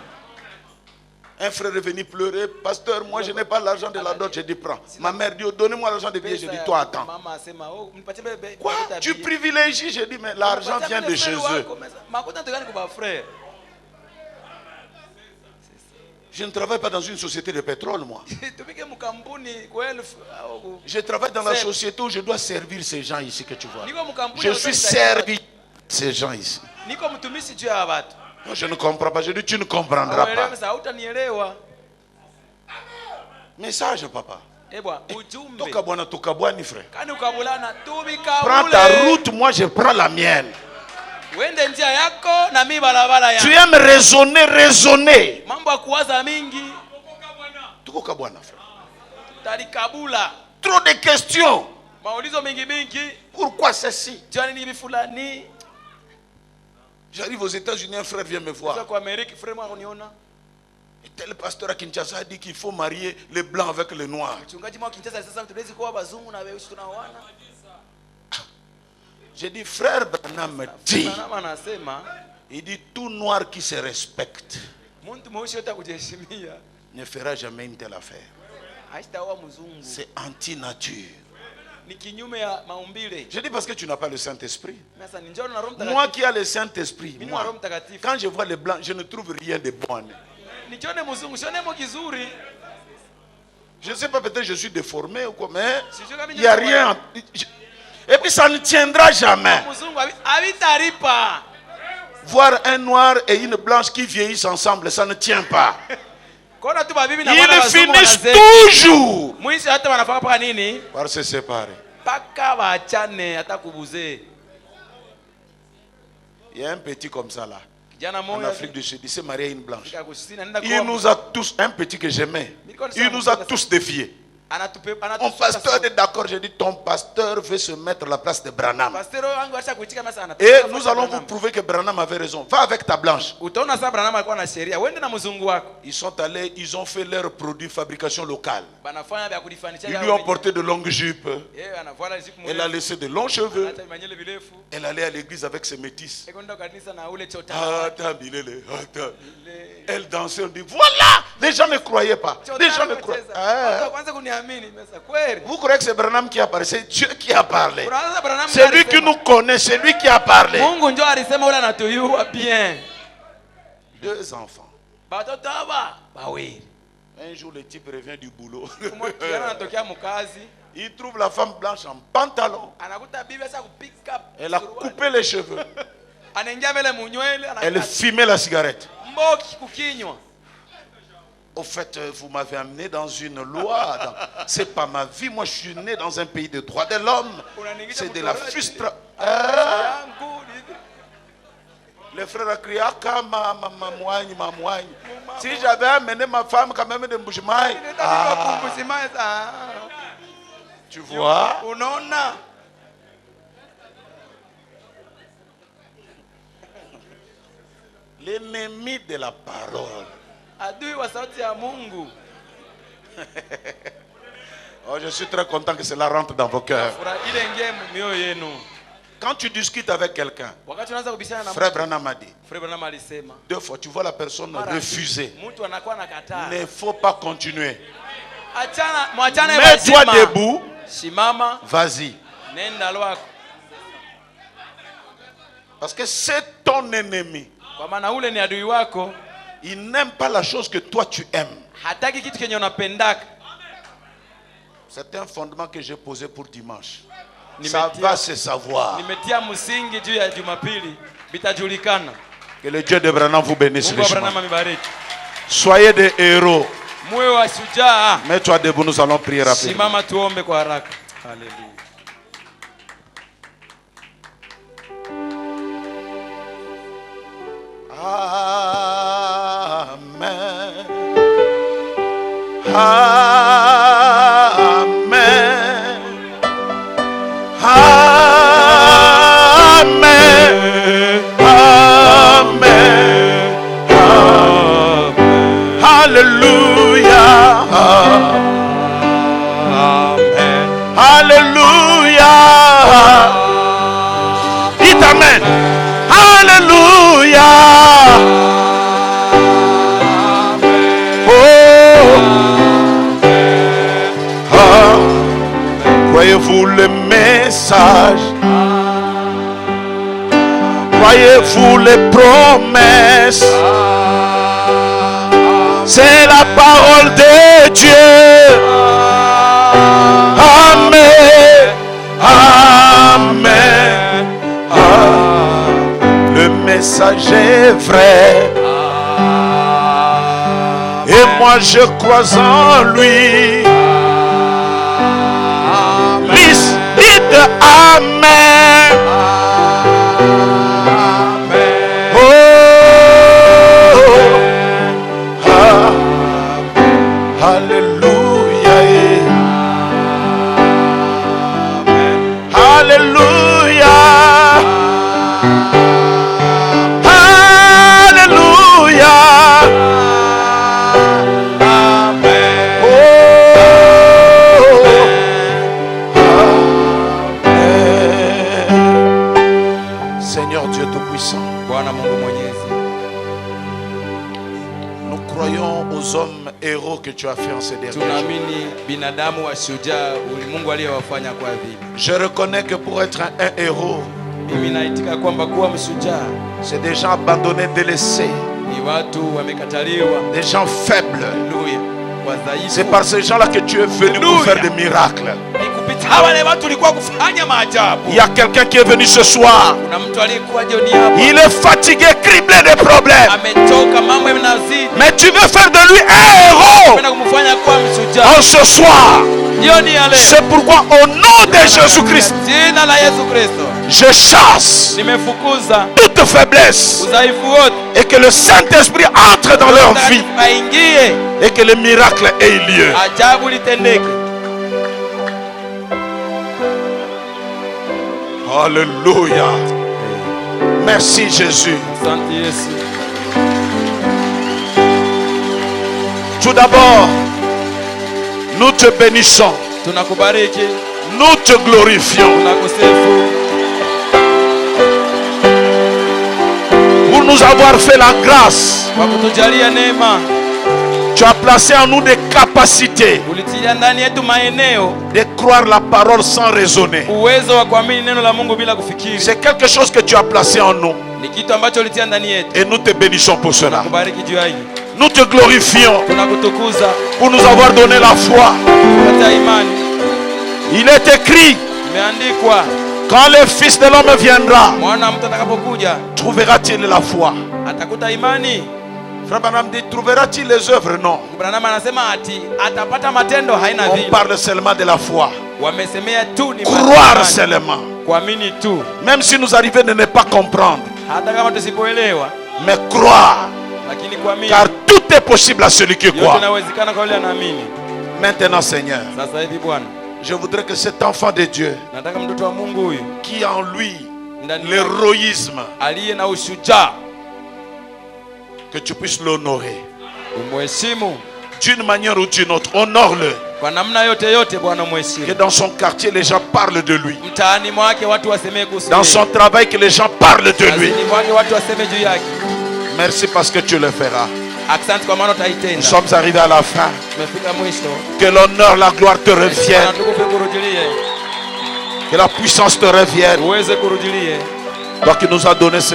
Un frère est venu pleurer. Pasteur, moi je n'ai pas l'argent de la dot. J'ai dit, prends. Ma mère dit, donnez-moi l'argent des billets. J'ai dit, toi, attends. Quoi? Tu privilégies? J'ai dit, mais l'argent vient de chez eux. Je ne travaille pas dans une société de pétrole, moi. Je travaille dans la société où je dois servir ces gens ici que tu vois. Je suis servi ces gens ici. Non, je ne comprends pas. Je dis, tu ne comprendras pas. Message, papa. Toka bwana, frère. Prends ta route, moi je prends la mienne. Tu aimes raisonner. Toka bwana, frère. Trop de questions. Pourquoi ceci? J'arrive aux États-Unis, un frère vient me voir. Et tel pasteur à Kinshasa a dit qu'il faut marier les blancs avec les noirs. J'ai dit, frère Branham me dit, il dit, tout noir qui se respecte ne fera jamais une telle affaire. C'est anti-nature. Je dis parce que tu n'as pas le Saint-Esprit. Moi qui ai le Saint-Esprit, quand je vois les blancs, je ne trouve rien de bon. Je ne sais pas, peut-être je suis déformé ou quoi, mais il n'y a rien. Et puis ça ne tiendra jamais. Voir un noir et une blanche qui vieillissent ensemble, ça ne tient pas. Ils finissent toujours par se séparer. Il y a un petit comme ça là, en Afrique du Sud, il s'est marié à une blanche. Il nous a tous, un petit que j'aimais, il nous a tous défiés. Mon pasteur est d'accord, j'ai dit ton pasteur veut se mettre à la place de Branham. Et nous allons vous prouver que Branham avait raison. Va avec ta blanche. Ils sont allés, ils ont fait leur produit fabrication locale. Ils lui ont porté de longues jupes. Elle a laissé de longs cheveux. Elle allait à l'église avec ses métisses. Elle dansait, on dit voilà, les gens ne croyaient pas. Les gens ne croyaient pas. Vous croyez que c'est Branham qui a parlé? C'est Dieu qui a parlé. C'est lui qui nous connaît, c'est lui qui a parlé. 2 enfants. Un jour, le type revient du boulot. Il trouve la femme blanche en pantalon. Elle a coupé les cheveux. Elle fumait la cigarette. Au fait, vous m'avez amené dans une loi. C'est pas ma vie. Moi, je suis né dans un pays de droits de l'homme. C'est de la frustration. Le frère a crié, si j'avais amené ma femme quand même de Mboujimaï. Tu vois? L'ennemi de la parole. Oh, je suis très content que cela rentre dans vos cœurs. Quand tu discutes avec quelqu'un, wakati unaanza kubishana na Frère mtu, Branham a dit, Frère Branham alisema 2 fois, tu vois la personne refuser. mtu anakuwa nakataa. Il ne faut pas continuer. Achana, mwachane. Mets-toi debout. Simama, Vas-y. nenda lwako. Parce que c'est ton ennemi. Kwa maana ule ni adui wako. Il n'aime pas la chose que toi tu aimes. Hataki kitu kenye unapendaka. C'est un fondement que j'ai posé pour dimanche. Ça va se savoir. Nimetia msingi juu ya Jumapili, bitajulikana. Que le Dieu de Branham vous bénisse Mungu wa richement. Branham amibariki. Soyez des héros. Muwe wa shujaa. Mets-toi debout, nous allons prier rapidement. Simama tuombe kwa haraka. Haleluya. Amen. Amen. Amen. Amen. Hallelujah. Amen. Hallelujah. Dites Amen. Hallelujah. Croyez-vous le message? Croyez-vous les promesses? C'est la parole de Dieu. Amen. Amen. Le message est vrai. Et moi je crois en lui. Dites Amen. Oh, Alléluia. Alléluia. Alléluia. Seigneur Dieu Tout-Puissant, nous croyons aux hommes héros que tu as fait en ces derniers jours. Je reconnais que pour être un héros, c'est des gens abandonnés, délaissés, des gens faibles. C'est par ces gens-là que tu es venu pour faire des miracles. Il y a quelqu'un qui est venu ce soir. Il est fatigué, criblé de problèmes. Mais tu veux faire de lui un héros en ce soir. C'est pourquoi au nom de Jésus-Christ, je chasse toute faiblesse et que le Saint-Esprit entre dans leur vie et que le miracle ait lieu. Alléluia. Merci Jésus. Tout d'abord, nous te bénissons. Nous te glorifions pour nous avoir fait la grâce. Tu as placé en nous des capacités de croire la parole sans raisonner. C'est quelque chose que tu as placé en nous. Et nous te bénissons pour cela. Nous te glorifions pour nous avoir donné la foi. Il est écrit, quand le Fils de l'homme viendra, trouvera-t-il la foi? Frère Branham dit, trouvera-t-il les œuvres? Non. On parle seulement de la foi. Croire seulement. Même si nous arrivons de ne pas comprendre. Mais croire. Car tout est possible à celui qui croit. Maintenant, Seigneur, je voudrais que cet enfant de Dieu, qui a en lui l'héroïsme, que tu puisses l'honorer d'une manière ou d'une autre. Honore-le. Kwa namna yote yote Bwana Que mheshimu. dans son quartier, les gens parlent de lui. Mtaani mwake watu wasemee kuhusu Dans yeye. son travail, que les gens parlent de lui. Kazini mwake watu waseme juu yake. Merci parce que tu le feras. Asante kwa maana Nous utaitenda. sommes arrivés à la fin. Tumefika mwisho. Que l'honneur, la gloire te reviennent. Bwana tukupe kurudilie. Que la puissance te revienne. Uweze kurudilie. Toi qui nous as donné ce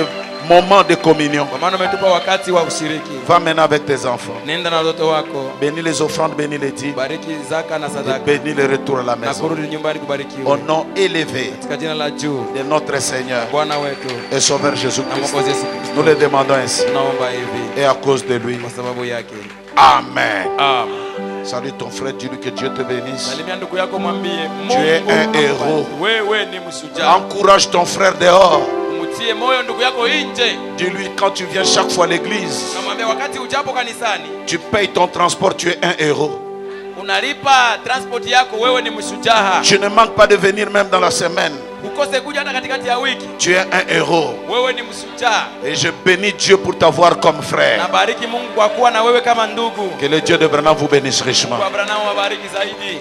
moment de communion. Kwa maana umetupa wakati wa ushiriki. Va maintenant avec tes enfants. Nenda na watoto wako. Bénis les offrandes, bénis les dîmes. Bariki zaka na Et sadaka. bénis le retour à la Na maison. kurudi nyumbani Au kubarikiwe. nom élevé Katika jina la juu de notre Seigneur Bwana wetu et Sauveur na Jésus-Christ. Mwokozi Yesu Kristo. Nous le demandons ainsi. Tunaomba hivi Et à cause de lui. kwa sababu yake. Amen. Amen. Salut ton frère, dis-lui que Dieu te bénisse. Salimia ndugu yako mwambie Tu es un héros. wewe ni mshujaa. Encourage ton frère dehors. Mtie moyo ndugu yako nje. Dis-lui quand tu viens chaque fois à l'église, Namwambia wakati ujapo kanisani tu payes ton transport, tu es un héros. unalipa transport yako, wewe ni mshujaa. Tu ne manques pas de venir même dans la semaine. Ukose kuja hata katikati ya wiki, Tu es un héros. wewe ni mshujaa. Et je bénis Dieu pour t'avoir comme frère. Nabariki Mungu kwa kuwa na wewe kama ndugu. Que le Dieu de Branham vous bénisse richement. Kwa Abrahamu wabariki zaidi.